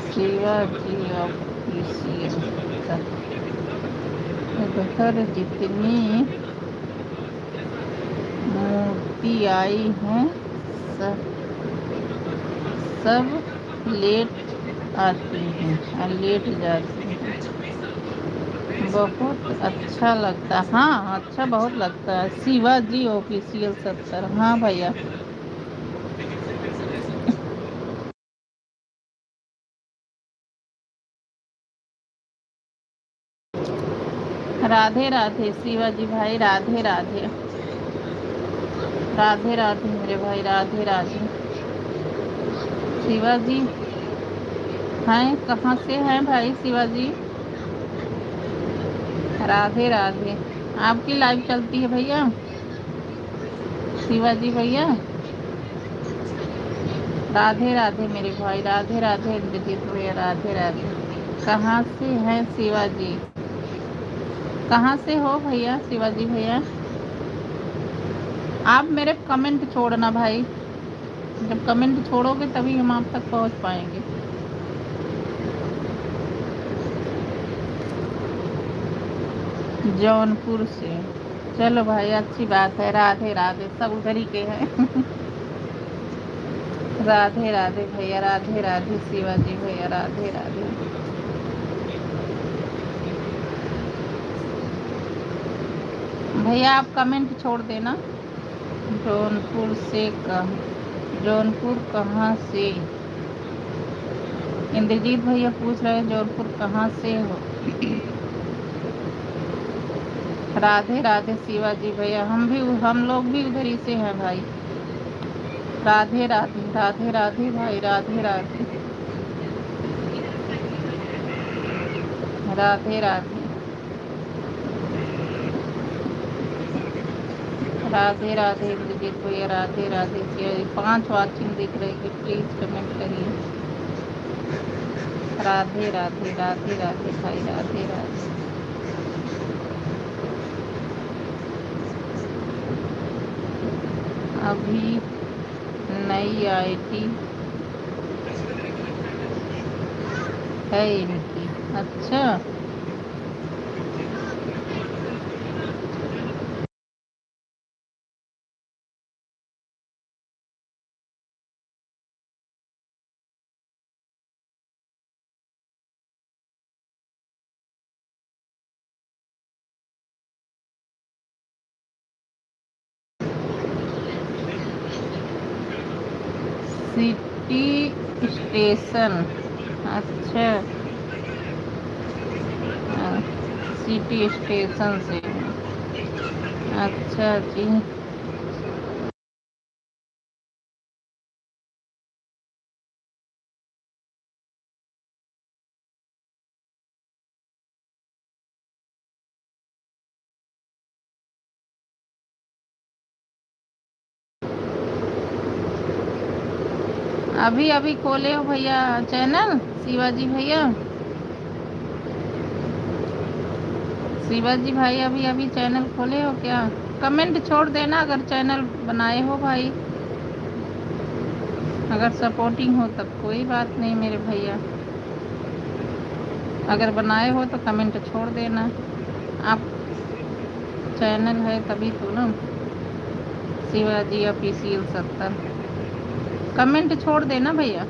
शिवाजी ऑफिशियल। घर जितनी मूर्ति आई हैं, सब सब लेट आती हैं और लेट जाती हैं। बहुत अच्छा लगता, हाँ अच्छा बहुत लगता है। शिवाजी ऑफिशियल 70। हाँ भैया। राधे राधे शिवाजी भाई, राधे राधे। राधे राधे मेरे भाई, राधे राधे। शिवाजी हैं, कहाँ से हैं भाई शिवाजी? राधे राधे। आपकी लाइव चलती है भैया शिवाजी भैया? राधे राधे मेरे भाई, राधे राधे इंद्रजीत भैया, राधे राधे। कहाँ से हैं शिवाजी? कहाँ से हो भैया शिवाजी भैया? आप मेरे कमेंट छोड़ना भाई, जब कमेंट छोड़ोगे तभी हम आप तक पहुँच पाएंगे। जौनपुर से, चलो भाई अच्छी बात है। राधे राधे, सब उधर ही के हैं। राधे राधे भैया, राधे राधे शिवाजी भैया, राधे राधे। भैया आप कमेंट छोड़ देना। जौनपुर से जौनपुर कहाँ से? इंद्रजीत भैया पूछ रहे हैं जौनपुर कहाँ से हो। राधे राधे शिवाजी भैया, हम लोग भी उधर ही से हैं भाई। राधे राधे, राधे राधे भाई, राधे राधे। राधे राधे। राधे राधे इंद्रजीत भैया, राधे राधे शिवा जी। 5 वाचिंग दिख रही है, प्लीज कमेंट करिए। राधे राधे राधे राधे भाई, राधे राधे। अभी नई आईडी है इनकी, अच्छा। सिटी स्टेशन, अच्छा। सिटी स्टेशन से, अच्छा जी। अभी अभी खोले हो भैया चैनल शिवाजी भैया? शिवाजी भाई अभी अभी चैनल खोले हो क्या? कमेंट छोड़ देना अगर चैनल बनाए हो भाई। अगर सपोर्टिंग हो तब कोई बात नहीं मेरे भैया, अगर बनाए हो तो कमेंट छोड़ देना। आप चैनल है तभी तो ना, शिवाजी ऑफिशियल 70। कमेंट छोड़ देना भैया।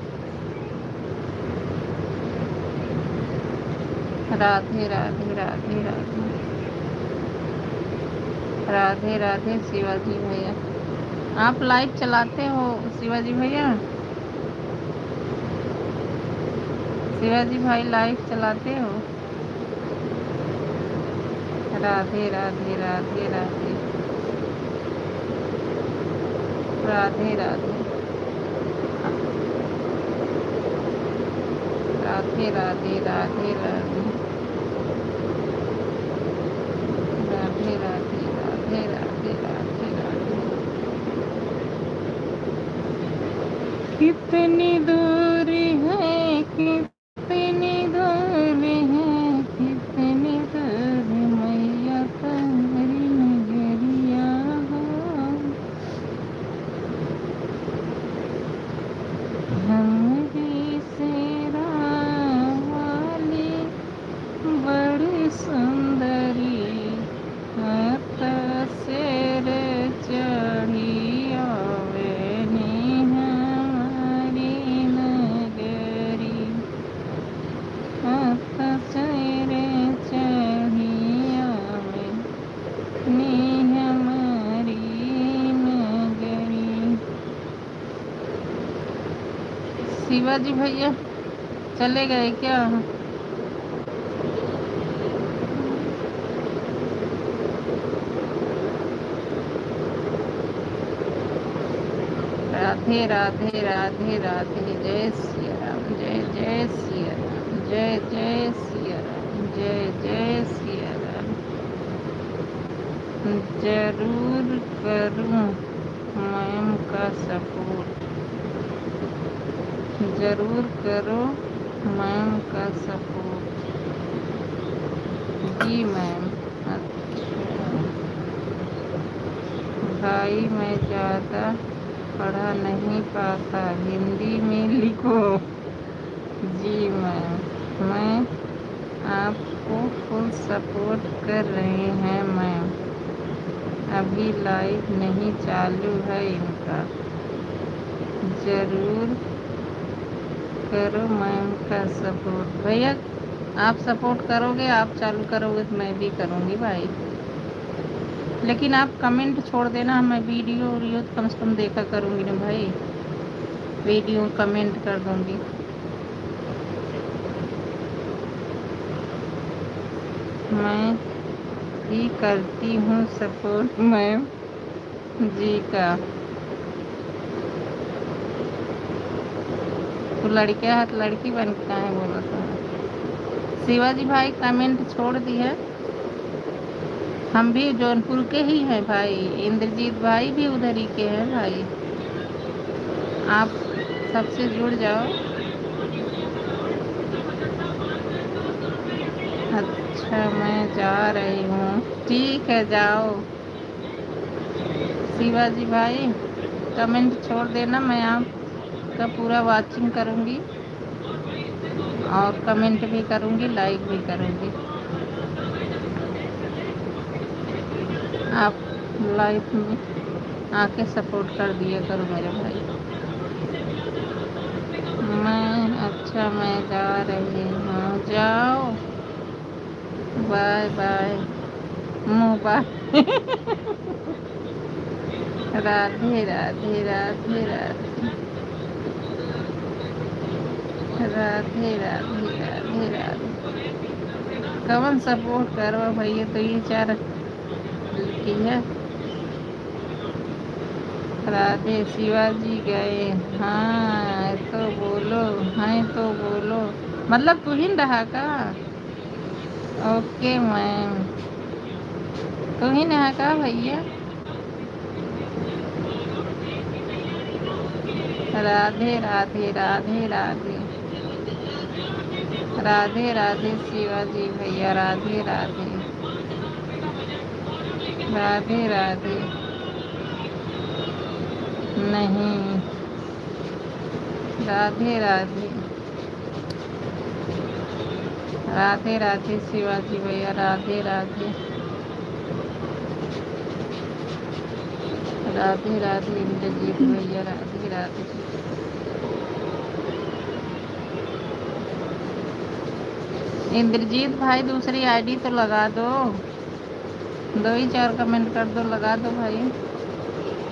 राधे राधे राधे राधे राधे राधे शिवाजी भैया। आप लाइव चलाते हो शिवाजी भैया? शिवाजी भाई लाइव चलाते हो? राधे राधे राधे राधे राधे राधे राधे राधे राधे राधे राधे राधे राधे राधे राधे राधे। कितनी दूर है, कितनी दूर है, कितनी दूर मैया तुम्हारी नजरिया हो। हमरी सेरा वाली बड़ी सुंदरी, हाथ शेर चढ़ी आवे नी हमारी नगरी, हाथ शेर चढ़ी आवे नी हमारी नगरी। शिवाजी भैया चले गए क्या? राधे राधे राधे राधे, जय सिया राम, जय जय सिया राम, जय जय सिया राम, जय जय सिया राम। जरूर करूं मैम का सपोर्ट, जरूर करो मैम का सपोर्ट। जी मैम, अच्छा। भाई मैं ज़्यादा पढ़ा नहीं पाता, हिंदी में लिखो। जी मैम, मैं आपको फुल सपोर्ट कर रहे हैं मैम। अभी लाइव नहीं चालू है इनका, ज़रूर करो मैम का सपोर्ट। भैया आप सपोर्ट करोगे, आप चालू करोगे तो मैं भी करूँगी भाई, लेकिन आप कमेंट छोड़ देना। मैं वीडियो तो कम से कम देखा करूँगी ना भाई, वीडियो कमेंट कर दूँगी। मैं भी करती हूँ सपोर्ट मैम जी का। तो लड़कियाँ है तो लड़की बन के काहे बोला था? शिवाजी भाई कमेंट छोड़ दी है। हम भी जौनपुर के ही हैं भाई, इंद्रजीत भाई भी उधर ही के हैं भाई। आप सबसे जुड़ जाओ। अच्छा मैं जा रही हूँ, ठीक है जाओ। शिवाजी भाई कमेंट छोड़ देना, मैं आपका पूरा वाचिंग करूँगी और कमेंट भी करूँगी, लाइक भी करूँगी। आप लाइफ में आके सपोर्ट कर दिया करो मेरे भाई। मैं जा रही हूँ, जाओ। Bye bye. Bye. Radhe Radhe Radhe Radhe Radhe Radhe Radhe Radhe. कवन सपोर्ट करो भैया, तो ये चार की है। राधे शिवाजी गए, हाँ तो बोलो, हैं तो बोलो। मतलब तू ही रहा का? ओके मैम, तू ही नहा का भैया। राधे राधे राधे राधे राधे राधे शिवाजी भैया, राधे राधे राधे राधे। नहीं, राधे राधे राधे राधे शिवाजी भैया, राधे राधे राधे राधे इंद्रजीत भैया, राधे राधे। इंद्रजीत भाई दूसरी आईडी तो लगा दो, 2 ही 4 कमेंट कर दो, लगा दो भाई।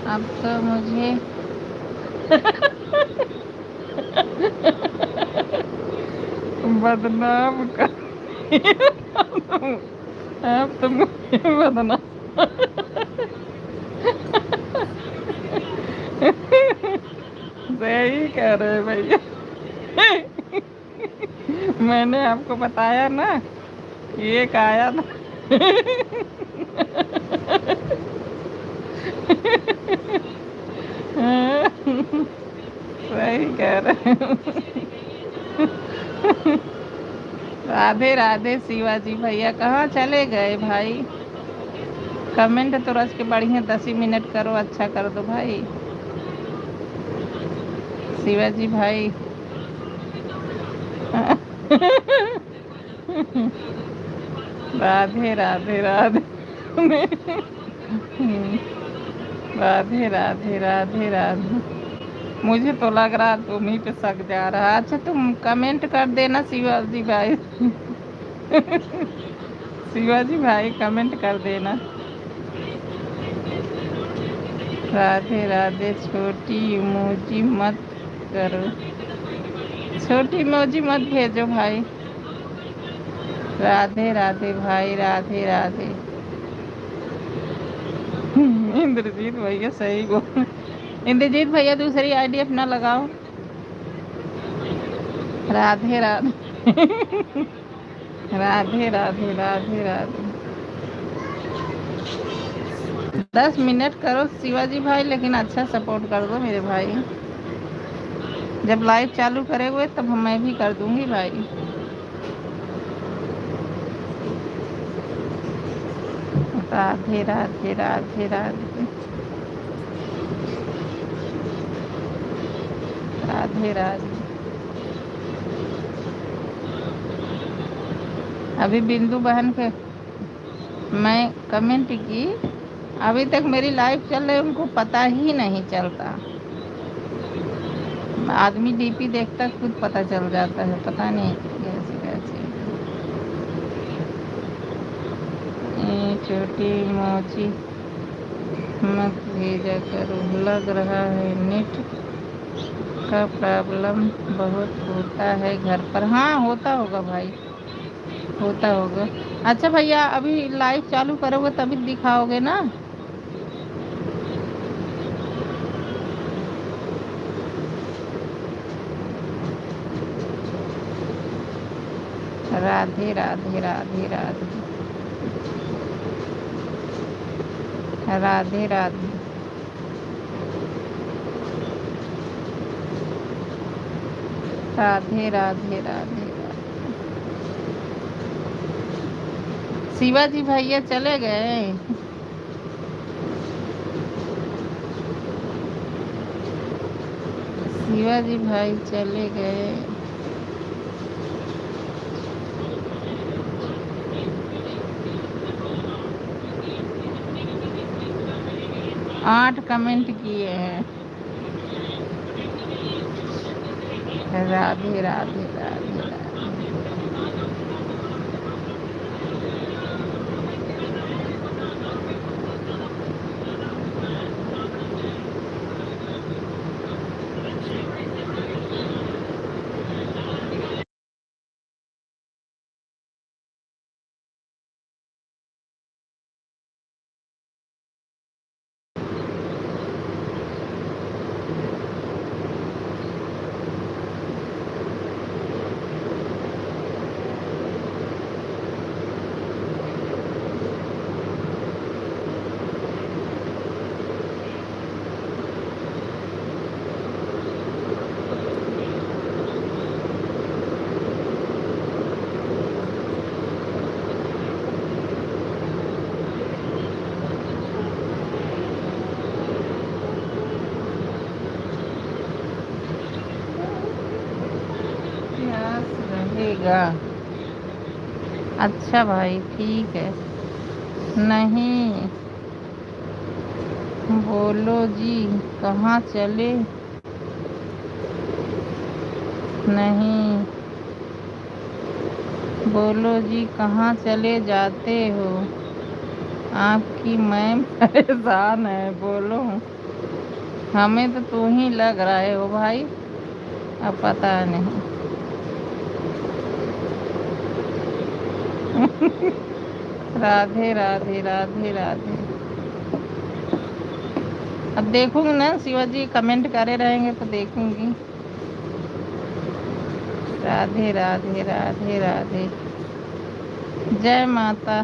अब तो मुझे बदनाम कर। अब तो मुझे बदनाम। सही कह रहे भैया। मैंने आपको बताया ना, एक आया था। सही कह रहे। राधे राधे शिवाजी भैया, कहाँ चले गए भाई? कमेंट तो रस के बढ़िया 10 ही मिनट करो, अच्छा कर दो भाई। शिवाजी भाई राधे राधे राधे राधे राधे राधे राधे। मुझे तो लग रहा तुम ही पे शक जा रहा। अच्छा तुम कमेंट कर देना शिवाजी भाई। शिवाजी भाई कमेंट कर देना। राधे राधे, छोटी इमोजी मत करो, छोटी इमोजी मत भेजो भाई। राधे राधे भाई, राधे राधे। इंद्रजीत भैया सही बोल। इंद्रजीत भैया दूसरी आईडी अपना लगाओ। राधे राधे राधे राधे राधे राधे। 10 मिनट करो शिवाजी भाई, लेकिन अच्छा सपोर्ट कर दो मेरे भाई। जब लाइव चालू करेंगे तब मैं भी कर दूंगी भाई। राधे राधे राधे राधे राधे राधे। अभी बिंदु बहन के मैं कमेंट की, अभी तक मेरी लाइव चल रही, उनको पता ही नहीं चलता। आदमी डीपी देखता खुद पता चल जाता है, पता नहीं कैसे कैसे। छोटी मोची मत भेजा करो, लग रहा है नेट का प्रॉब्लम बहुत होता है घर पर। हाँ होता होगा भाई, होता होगा। अच्छा भैया अभी लाइव चालू करोगे तभी दिखाओगे ना? राधे राधे राधे राधे राधे राधे। राधे राधे राधे राधे। शिवाजी भैया चले गए। शिवाजी भाई चले गए। 8 कमेंट किए हैं। राधे राधे राधे राधे। प्यास रहेगा। अच्छा भाई ठीक है। नहीं बोलो जी कहाँ चले। नहीं बोलो जी कहाँ चले जाते हो। आपकी मैम परेशान है। बोलो हमें तो तू ही लग रहा है वो भाई। अब पता नहीं। राधे राधे राधे राधे। अब देखूंगी ना शिवाजी कमेंट करे रहेंगे तो देखूंगी। राधे राधे राधे राधे। जय माता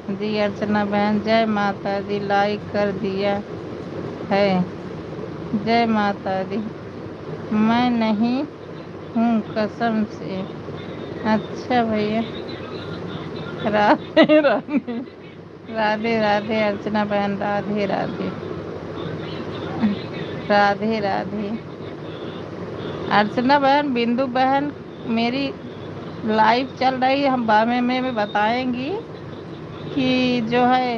दी अर्चना बहन। जय माता दी। लाइक कर दिया है। जय माता दी। मैं नहीं हूँ कसम से। अच्छा भैया। राधे राधे। राधे राधे अर्चना बहन। राधे राधे राधे राधे। अर्चना बहन बिंदु बहन मेरी लाइव चल रही है। हम बामे में बताएंगी कि जो है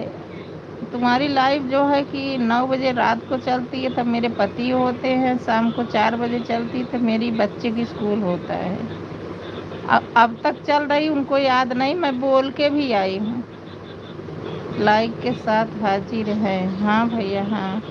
तुम्हारी लाइव जो है कि 9 बजे रात को चलती है तब मेरे पति होते हैं। शाम को 4 बजे चलती तो मेरी बच्चे की स्कूल होता है। अब तक चल रही उनको याद नहीं। मैं बोल के भी आई हूँ। लाइक के साथ हाजिर है। हाँ भैया हाँ।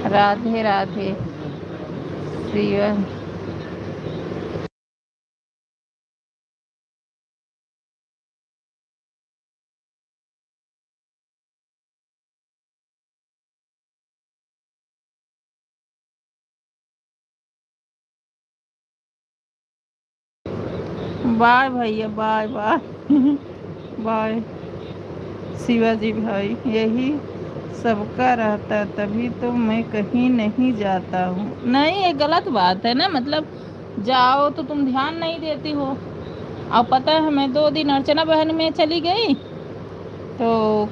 राधे राधे शिवा। बाय भैया बाय बाय। बाय शिवाजी भाई। यही सबका रहता है तभी तो मैं कहीं नहीं जाता हूँ। नहीं ये गलत बात है ना। मतलब जाओ तो तुम ध्यान नहीं देती हो। अब पता है मैं 2 दिन अर्चना बहन में चली गई तो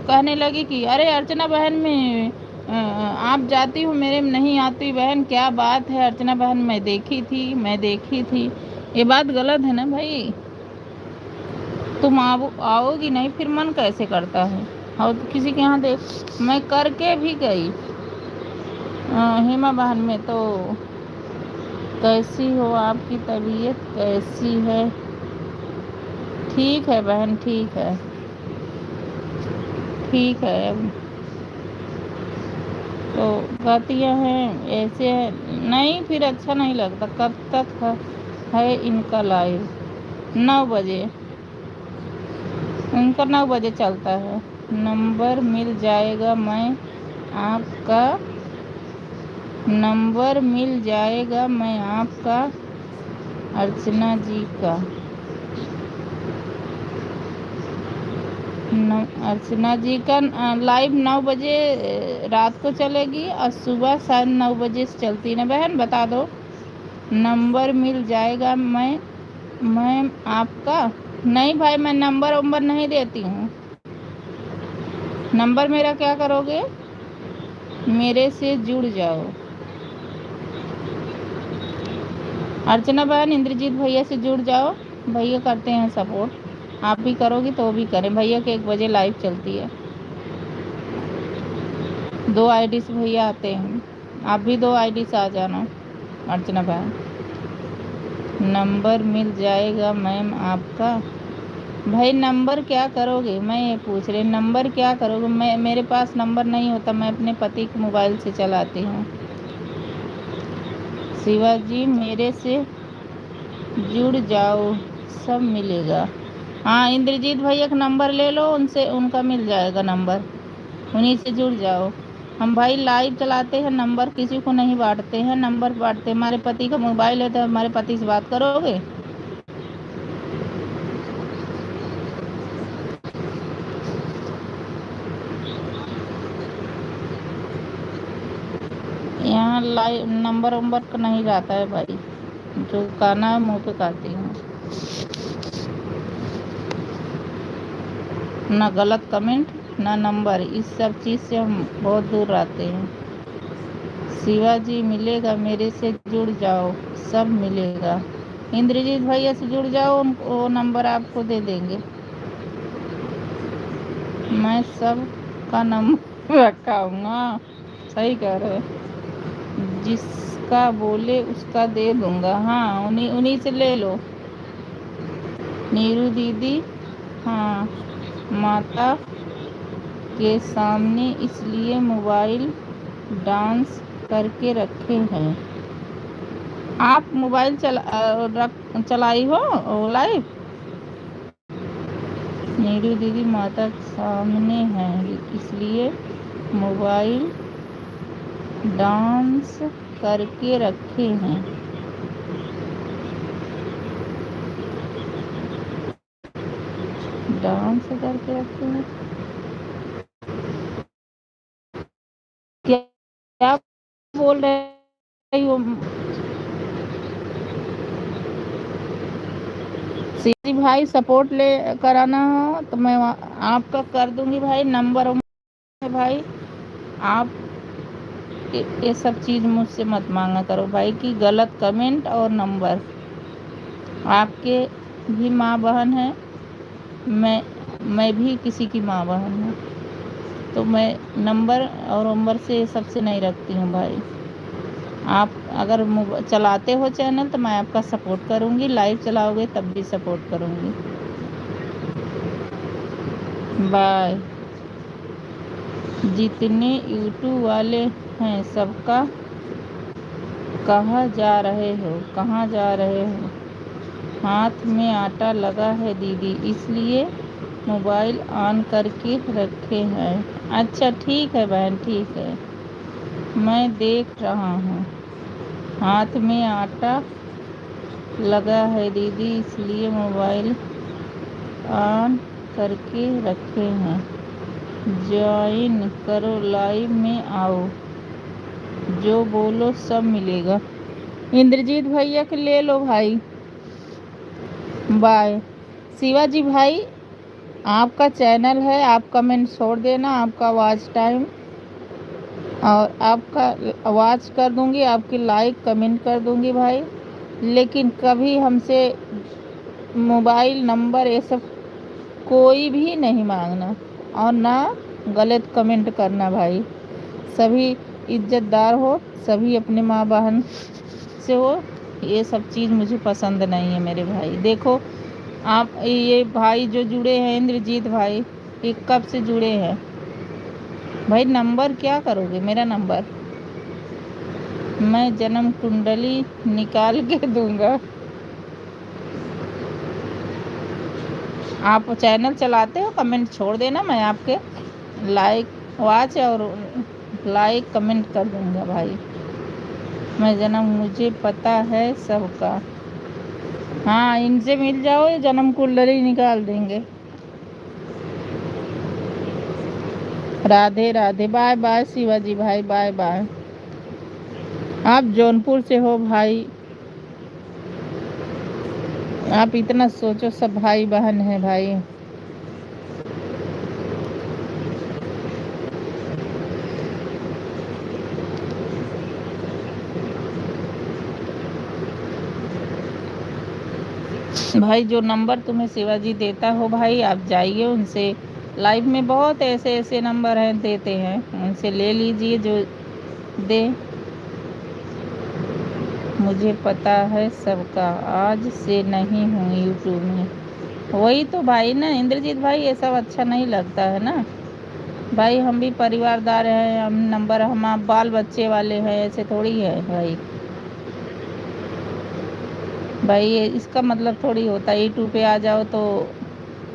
कहने लगी कि अरे अर्चना बहन में आप जाती हो मेरे में नहीं आती। बहन क्या बात है अर्चना बहन मैं देखी थी। ये बात गलत है ना भाई। तुम आओगी नहीं फिर मन कैसे करता है। और किसी के यहाँ देख मैं करके भी गई हेमा बहन में तो। कैसी हो आपकी तबीयत कैसी है। ठीक है बहन ठीक है। ठीक है। अब तो कहतियाँ हैं ऐसे है। नहीं फिर अच्छा नहीं लगता। कब तक है इनका लाइव। 9 बजे। उनका 9 बजे चलता है। नंबर मिल जाएगा मैं आपका, नंबर मिल जाएगा मैं आपका अर्चना जी का। अर्चना जी का लाइव 9 बजे रात को चलेगी और सुबह शायद 9 बजे से चलती ना बहन, बता दो। नंबर मिल जाएगा मैं आपका। नहीं भाई, मैं नंबर वंबर नहीं देती हूँ। नंबर मेरा क्या करोगे, मेरे से जुड़ जाओ। अर्चना बहन इंद्रजीत भैया से जुड़ जाओ, भैया करते हैं सपोर्ट। आप भी करोगी तो भी करें, भैया के 1 बजे लाइव चलती है। 2 आईडी से भैया आते हैं, आप भी 2 आईडी से आ जाना। अर्चना बहन, नंबर मिल जाएगा मैम आपका। भाई नंबर क्या करोगे, मैं ये पूछ रही, नंबर क्या करोगे। मेरे पास नंबर नहीं होता, मैं अपने पति के मोबाइल से चलाती हूँ। शिवाजी मेरे से जुड़ जाओ, सब मिलेगा। हाँ इंद्रजीत भैया का नंबर ले लो, उनसे उनका मिल जाएगा नंबर, उन्हीं से जुड़ जाओ। हम भाई लाइव चलाते हैं, नंबर किसी को नहीं बांटते हैं, नंबर बांटते हमारे पति का मोबाइल है तो हमारे पति से बात करोगे। यहाँ लाइव नंबर वंबर का नहीं जाता है भाई, जो गाना मुँह पे खाती हूँ। ना गलत कमेंट ना नंबर, इस सब चीज़ से हम बहुत दूर रहते हैं। शिवाजी मिलेगा, मेरे से जुड़ जाओ, सब मिलेगा। इंद्रजीत भैया से जुड़ जाओ, उनको वो नंबर आपको दे देंगे। मैं सब का नंबर रखाऊंगा, सही कह रहे हैं। जिसका बोले उसका दे दूंगा। हाँ उन्हीं से ले लो। नीरू दीदी, हाँ माता के सामने इसलिए मोबाइल डांस करके रखे हैं। आप मोबाइल चलाई हो लाइव। नीरू दीदी माता के सामने है इसलिए मोबाइल डांस करके रखे हैं। डांस करके रखे हैं क्या, क्या बोल रहे हो। सीधी भाई सपोर्ट ले कराना हो तो मैं आपका कर दूंगी भाई, नंबर भाई। आप ये सब चीज़ मुझसे मत मांगा करो भाई कि गलत कमेंट और नंबर। आपके भी माँ बहन है, मैं भी किसी की माँ बहन हूँ, तो मैं नंबर और उम्र से सबसे नहीं रखती हूँ भाई। आप अगर चलाते हो चैनल तो मैं आपका सपोर्ट करूँगी, लाइव चलाओगे तब भी सपोर्ट करूँगी। बाय। जितने यूट्यूब वाले हैं सबका कहाँ जा रहे हो। हाथ में आटा लगा है दीदी, इसलिए मोबाइल ऑन करके रखे हैं। अच्छा ठीक है बहन, ठीक है, मैं देख रहा हूँ। हाथ में आटा लगा है दीदी, इसलिए मोबाइल ऑन करके रखे हैं। ज्वाइन करो, लाइव में आओ, जो बोलो सब मिलेगा। इंद्रजीत भैया के ले लो भाई। बाय। शिवाजी भाई आपका चैनल है, आप कमेंट छोड़ देना, आपका वॉच टाइम और आपका आवाज़ कर दूंगी, आपकी लाइक कमेंट कर दूंगी भाई। लेकिन कभी हमसे मोबाइल नंबर ये सब कोई भी नहीं मांगना और ना गलत कमेंट करना भाई। सभी इज्जतदार हो, सभी अपने माँ बहन से हो, ये सब चीज़ मुझे पसंद नहीं है मेरे भाई। देखो आप ये भाई जो जुड़े हैं इंद्रजीत भाई, ये कब से जुड़े हैं भाई। नंबर क्या करोगे, मेरा नंबर मैं जन्म कुंडली निकाल के दूंगा। आप चैनल चलाते हो, कमेंट छोड़ देना, मैं आपके लाइक वॉच और लाइक कमेंट कर दूंगा भाई। मैं जन्म मुझे पता है सबका। हाँ, इनसे मिल जाओ, ये जन्म कुंडली निकाल देंगे। राधे राधे, बाय बाय शिवाजी भाई, बाय बाय। आप जौनपुर से हो भाई, आप इतना सोचो, सब भाई बहन है भाई। भाई जो नंबर तुम्हें शिवाजी देता हो भाई, आप जाइए उनसे। लाइव में बहुत ऐसे ऐसे नंबर हैं देते हैं, उनसे ले लीजिए जो दे। मुझे पता है सबका, आज से नहीं हूँ यूट्यूब में। वही तो भाई ना इंद्रजीत भाई, ये सब अच्छा नहीं लगता है ना भाई। हम भी परिवारदार हैं, हम नंबर, हम आप बाल बच्चे वाले हैं, ऐसे थोड़ी है भाई। भाई ये इसका मतलब थोड़ी होता है यूट्यूब पे आ जाओ तो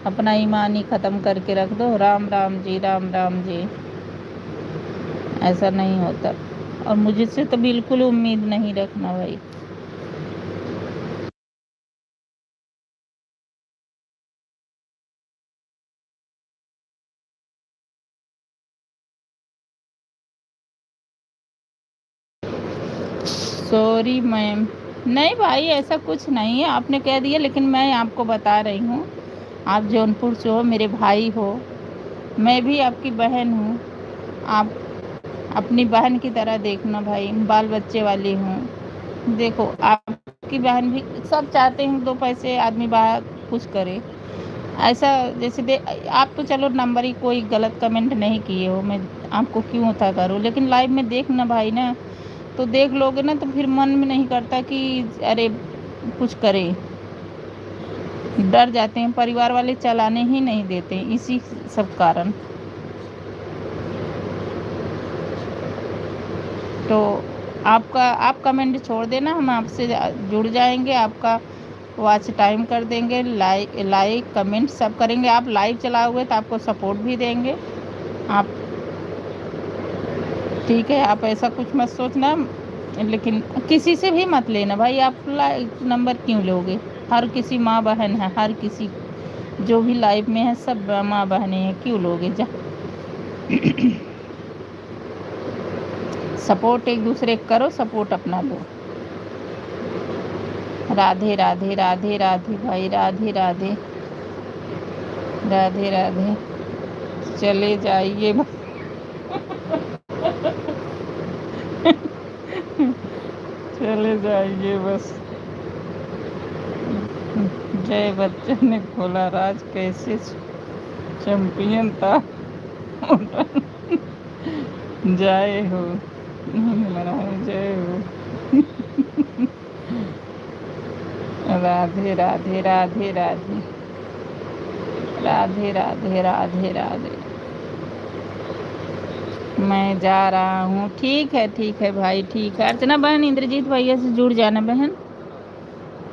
अपना ईमान ही ख़त्म करके रख दो, राम राम जी, राम राम जी। ऐसा नहीं होता, और मुझसे तो बिल्कुल उम्मीद नहीं रखना भाई। Sorry ma'am. नहीं भाई, ऐसा कुछ नहीं है, आपने कह दिया, लेकिन मैं आपको बता रही हूँ, आप जौनपुर से हो, मेरे भाई हो, मैं भी आपकी बहन हूँ। आप अपनी बहन की तरह देखना भाई, बाल बच्चे वाली हूँ। देखो आपकी बहन भी, सब चाहते हैं दो पैसे आदमी बाहर कुछ करे। ऐसा जैसे आप तो चलो नंबर ही, कोई गलत कमेंट नहीं किए हो, मैं आपको क्यों था करूँ, लेकिन लाइव में देखना भाई ना, तो देख लोगे ना तो फिर मन में नहीं करता कि अरे कुछ करे। डर जाते हैं, परिवार वाले चलाने ही नहीं देते, इसी सब कारण। तो आप कमेंट छोड़ देना, हम आपसे जुड़ जाएंगे, आपका वॉच टाइम कर देंगे, लाइक कमेंट सब करेंगे। आप लाइव चलाओगे तो आपको सपोर्ट भी देंगे आप। ठीक है, आप ऐसा कुछ मत सोचना, लेकिन किसी से भी मत लेना भाई। आप लाइव नंबर क्यों लोगे? हर किसी माँ बहन है, हर किसी जो भी लाइव में है सब माँ बहनें हैं, क्यों लोगे? जा सपोर्ट एक दूसरे करो, सपोर्ट अपना लो। राधे राधे, राधे राधे भाई, राधे राधे, राधे राधे। चले जाइए चले जाइए बस। जय बच्चन ने खोला राज, कैसे चैंपियन था जय हो, नहीं मनाए, जय हो। राधे राधे, राधे राधे, राधे राधे, राधे राधे। मैं जा रहा हूँ, ठीक है भाई, ठीक है। अर्चना बहन इंद्रजीत भैया से जुड़ जाना बहन,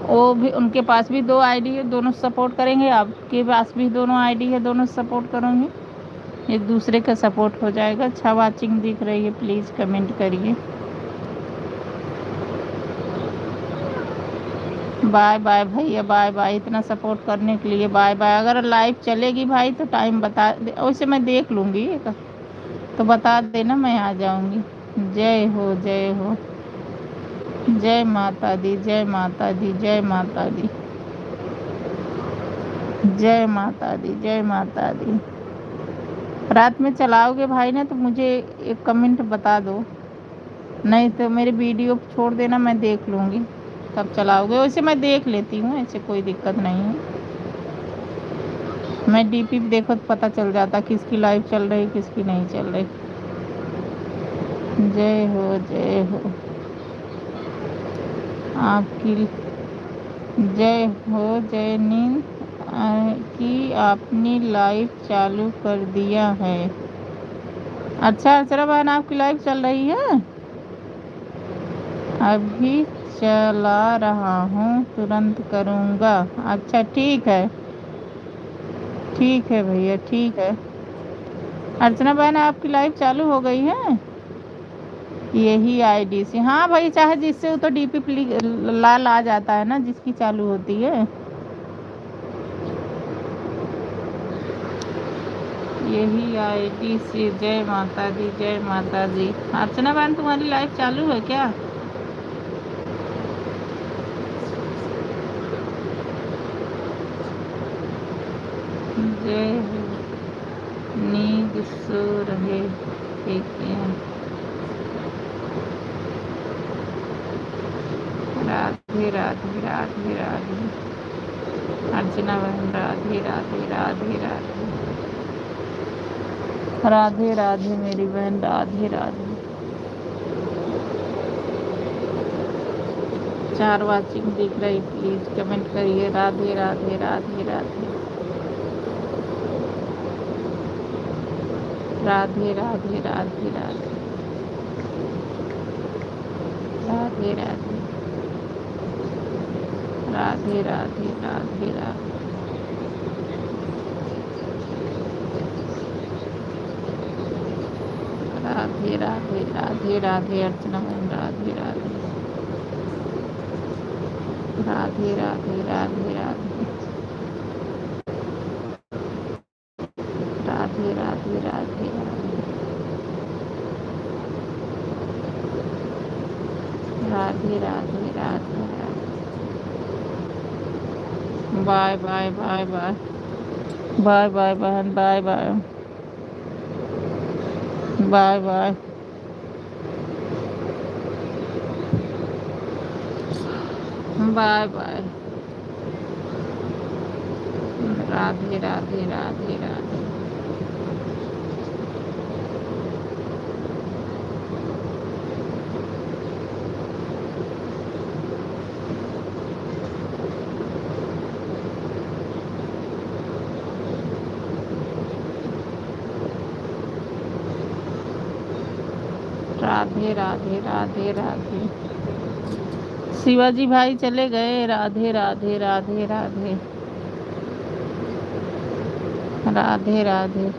वो भी, उनके पास भी 2 आईडी है, दोनों सपोर्ट करेंगे। आपके पास भी दोनों आईडी है, दोनों सपोर्ट करेंगे, एक दूसरे का सपोर्ट हो जाएगा। अच्छा वाचिंग दिख रही है, प्लीज़ कमेंट करिए। बाय बाय भैया, बाय बाय, इतना सपोर्ट करने के लिए बाय बाय। अगर लाइव चलेगी भाई तो टाइम बता वैसे मैं देख लूँगी, तो बता देना, मैं आ जाऊँगी। जय हो, जय हो, जय माता दी, जय माता दी, जय माता दी, जय माता दी, जय माता दी। रात में चलाओगे भाई ना तो मुझे एक कमेंट बता दो, नहीं तो मेरी वीडियो छोड़ देना, मैं देख लूँगी कब चलाओगे। वैसे मैं देख लेती हूँ, ऐसे कोई दिक्कत नहीं है। मैं डीपी देखो तो पता चल जाता किसकी लाइव चल रही, किसकी नहीं चल रही। जय हो, जय हो, आपकी जय हो, जय नींद कि आपने लाइव चालू कर दिया है। अच्छा अर्चना बहन, आपकी लाइव चल रही है? अभी चला रहा हूँ, तुरंत करूँगा। अच्छा ठीक है, ठीक है भैया, ठीक है। अर्चना बहन, आपकी लाइव चालू हो गई है? यही आईडी से? हाँ भाई, चाहे जिससे हो तो डीपी लाल आ जाता है ना, जिसकी चालू होती है। यही आईडी से। जय माता दी, जय माता दी। अर्चना बहन, तुम्हारी लाइव चालू है क्या? जय हो। नींद सो रहे थे क्या? राधे राधे राधे राधे। अर्चना बहन, राधे राधे राधे राधे। राधे राधे मेरी बहन, राधे राधे। 4 वाचिंग दिख रही, प्लीज कमेंट करिए। राधे राधे राधे राधे। राधे राधे राधे राधे। राधे राधे राधे राधे राधे राधे। राधे राधे राधे राधे। अर्चना बहन, Radhe Radhe. Radhe Radhe Radhe Radhe. Radhe Radhe Radhe Radhe. Radhe Radhe Radhe Radhe. Bye bye bye bye. Bye bye बहन, bye bye. Bye bye. Bye bye. Radhe Radhe Radhe Radhe. Radhe Radhe Radhe Radhe. Shivaji भाई चले गए। राधे राधे राधे राधे। राधे राधे।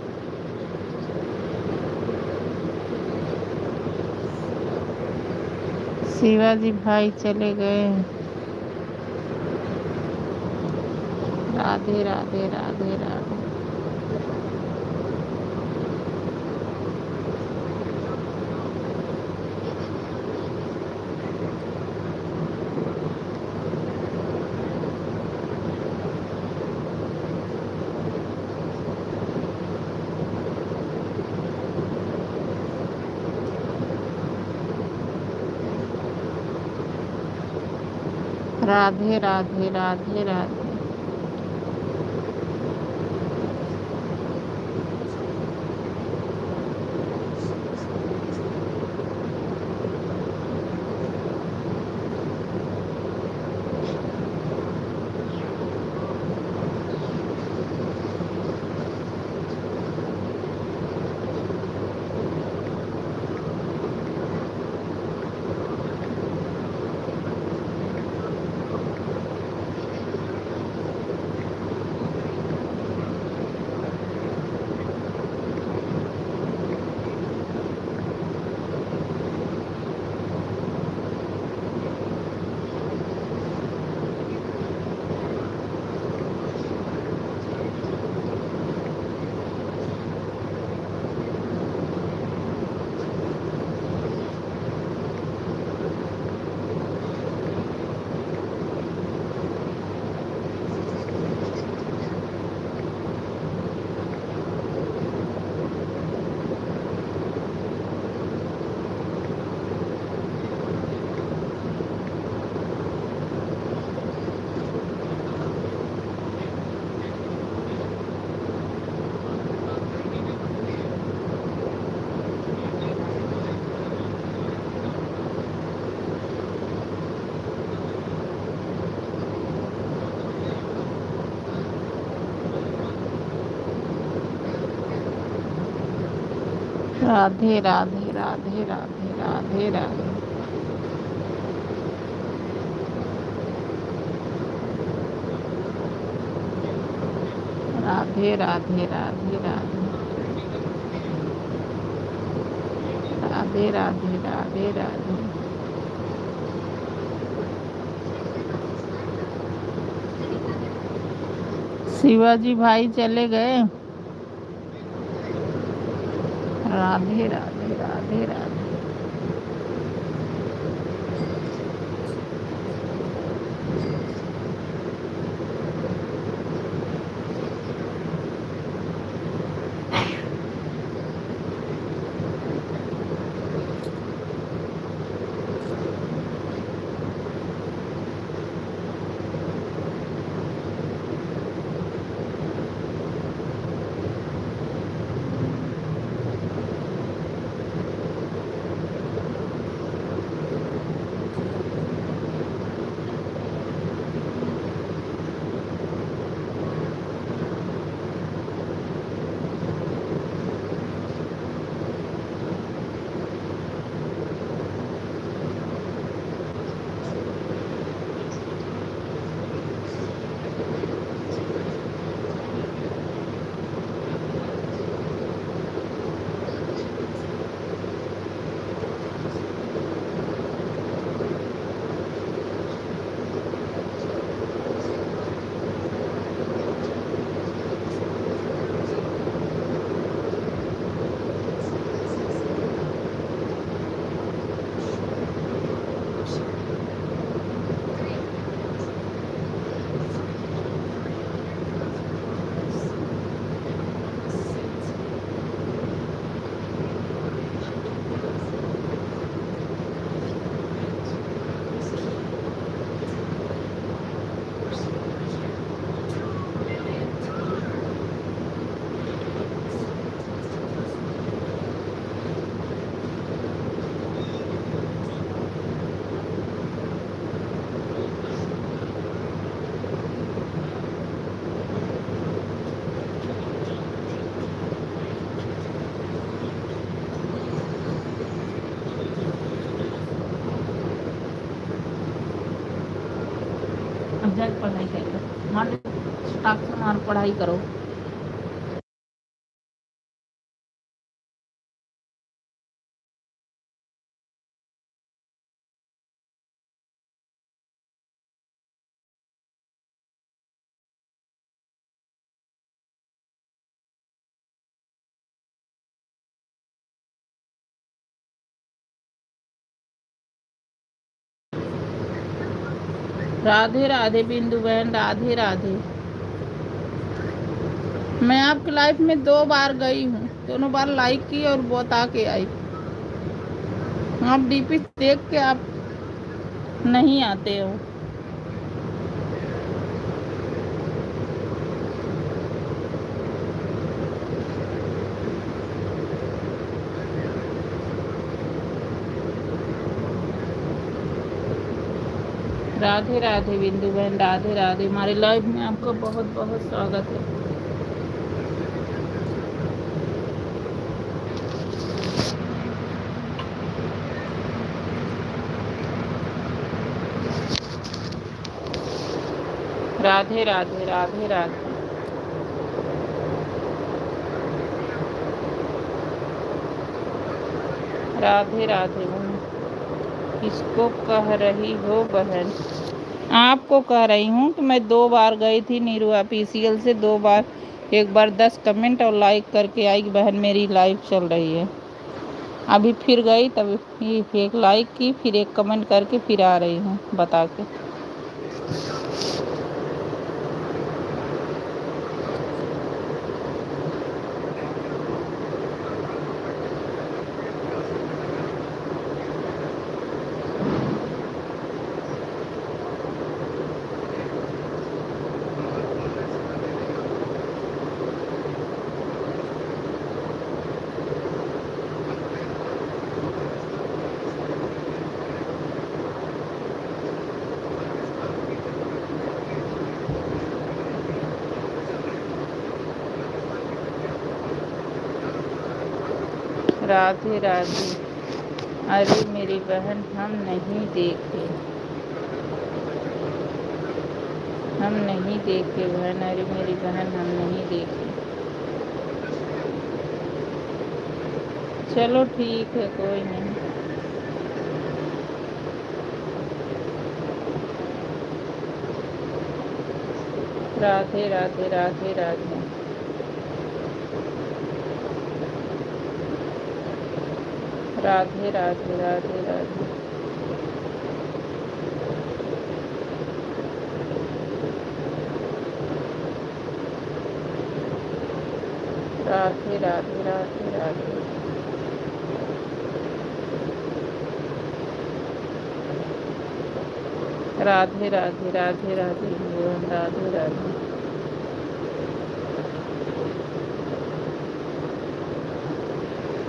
शिवाजी भाई चले गए। राधे राधे राधे राधे। राधे राधे राधे राधे। राधे राधे राधे राधे राधे राधे। राधे राधे राधे राधे राधे राधे राधे राधे राधे। शिवाजी भाई चले गए। राधे राधे राधे राधे। पढ़ाई करो, मार स्टाफ से मार पढ़ाई करो। राधे राधे बिंदु बहन, राधे राधे। मैं आपकी लाइफ में 2 बार गई हूँ, दोनों बार लाइक की और बता के आई। आप डीपी देख के आप नहीं आते हो। राधे राधे बिंदु बहन, राधे राधे। हमारे लाइव में आपका बहुत बहुत स्वागत है। राधे राधे राधे राधे। राधे राधे बहन। किसको कह रही हो बहन? आपको कह रही हूँ कि मैं 2 बार गई थी नीरू ऑफिशियल से, 2 बार, एक बार 10 कमेंट और लाइक करके आई कि बहन मेरी लाइव चल रही है। अभी फिर गई, तब एक लाइक की, फिर एक कमेंट करके फिर आ रही हूँ बता के। राधे राधे। अरे मेरी बहन हम नहीं देखे। हम नहीं देखे बहन, अरे मेरी बहन हम नहीं देखे। चलो ठीक है, कोई नहीं। राधे राधे राधे राधे। राधे राधे राधे राधे। राधे राधे राधे राधे। राधे राधे राधे राधे भगवान, राधे राधे।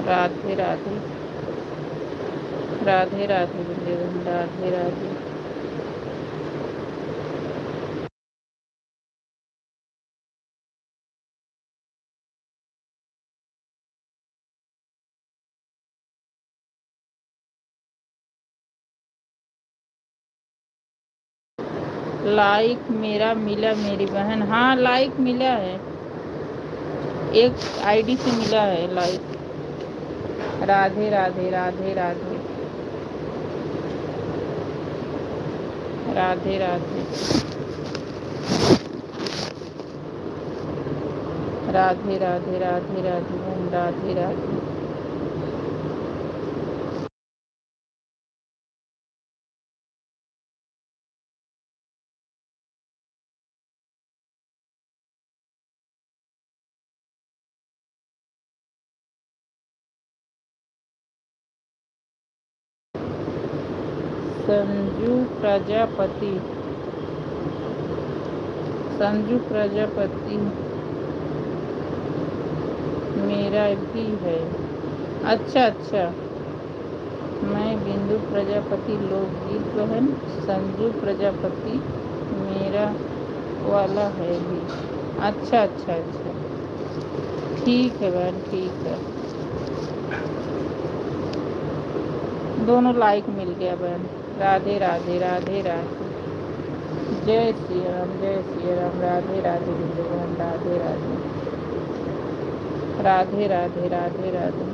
राधे राधे राधे राधे भगवान, राधे राधे। लाइक मेरा मिला मेरी बहन, हाँ लाइक मिला है, एक आईडी से मिला है लाइक। राधे राधे राधे राधे। राधे राधे राधे राधे राधे राधे ओम राधे राधे। संजू प्रजापति, संजू प्रजापति मेरा भी है। अच्छा अच्छा, मैं बिंदु प्रजापति लोकगीत बहन, संजू प्रजापति मेरा वाला है भी। अच्छा अच्छा अच्छा, ठीक है बहन, ठीक है। दोनों लाइक मिल गया बहन। राधे राधे राधे राधे। जय श्री राम, जय श्री राम। राधे राधे बहन, राधे राधे। राधे राधे राधे राधे।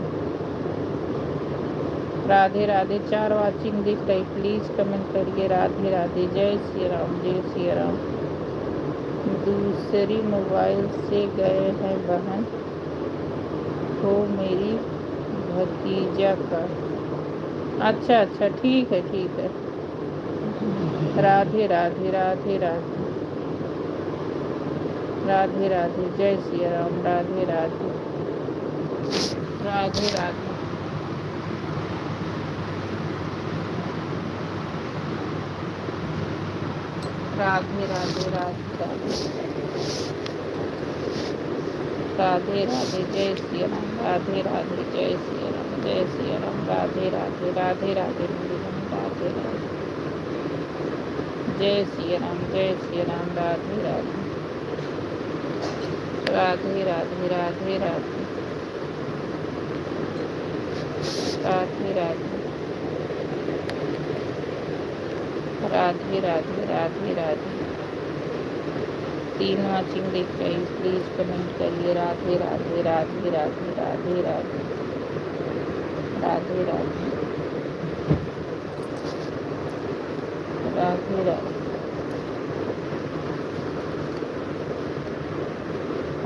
राधे राधे। 4 वाचिंग दिख रही, प्लीज कमेंट करिए। राधे राधे। जय श्री राम, जय श्री राम। दूसरी मोबाइल से गए हैं बहन, तो मेरी भतीजा का। अच्छा अच्छा, ठीक है ठीक है। राधे राधे राधे राधे। राधे राधे। जय श्री राम। राधे राधे। राधे राधे। राधे राधे राधे राधे। राधे राधे। जय श्री राम। राधे राधे। जय श्री राम, जय श्री राम। राधे राधे राधे राधे। राधे राधे। जय श्री राम, जय श्री राम। राधे राधे। राधे राधे राधे राधे। राधे राधे। राधे राधे राधे राधे। 3 वाचिंग दिख रही, प्लीज कमेंट करिए। राधे राधे राधे राधे राधे राधे। राधे राधे। राधे राधे।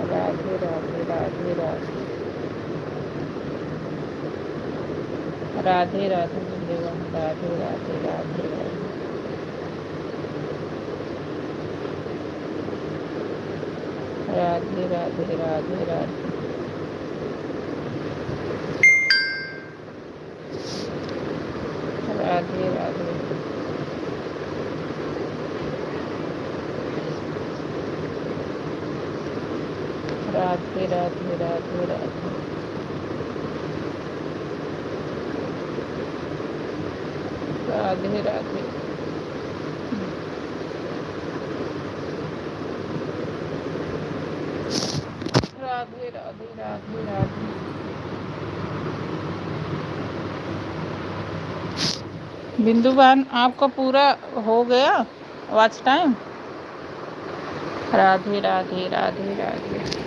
राधे राधे राधे राधे। राधे राधे भगवान, राधे राधे राधे राधे। राधे राधे राधे राधे। राधे राधे। राधे राधे राधे राधे। राधे राधे। राधे राधे राधे राधे। बिंदु बहन, आपका पूरा हो गया वॉच टाइम? राधे राधे राधे राधे।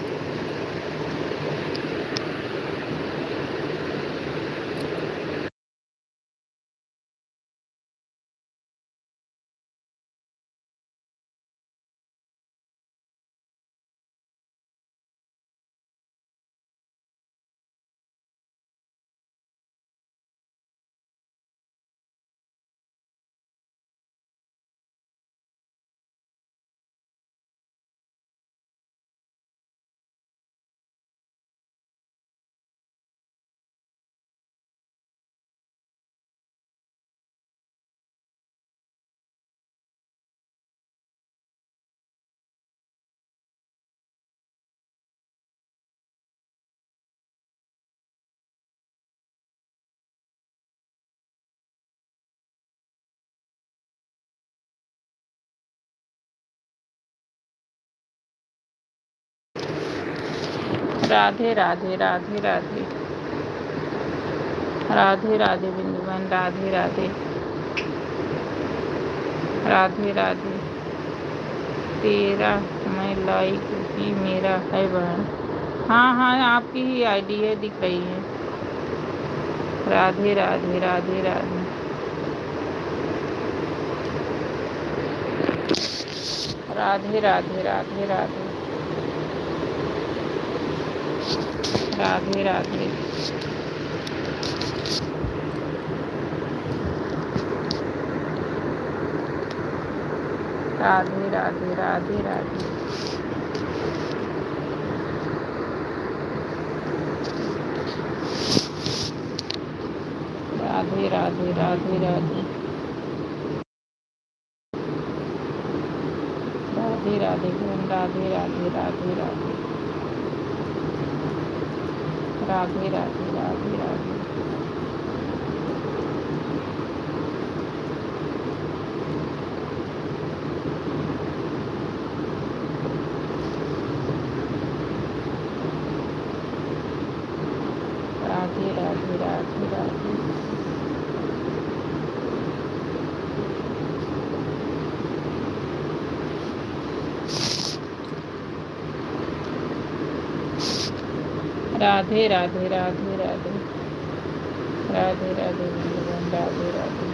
राधे राधे राधे राधे। राधे राधे बिंदुबन, राधे राधे राधे राधे। तेरा मैं लाइक भी मेरा है बहन। हाँ हाँ, आपकी ही आईडी है, दिख रही है। राधे राधे राधे राधे। राधे राधे राधे राधे। राधे राधे। राधे राधे राधे राधे। राधे राधे राधे राधे। राधे राधे बहन, राधे राधे राधे राधे। राधे राधे राधे राधे। राधे राधे राधे राधे। राधे राधे राधे राधे। राधे राधे भगवान, राधे राधे।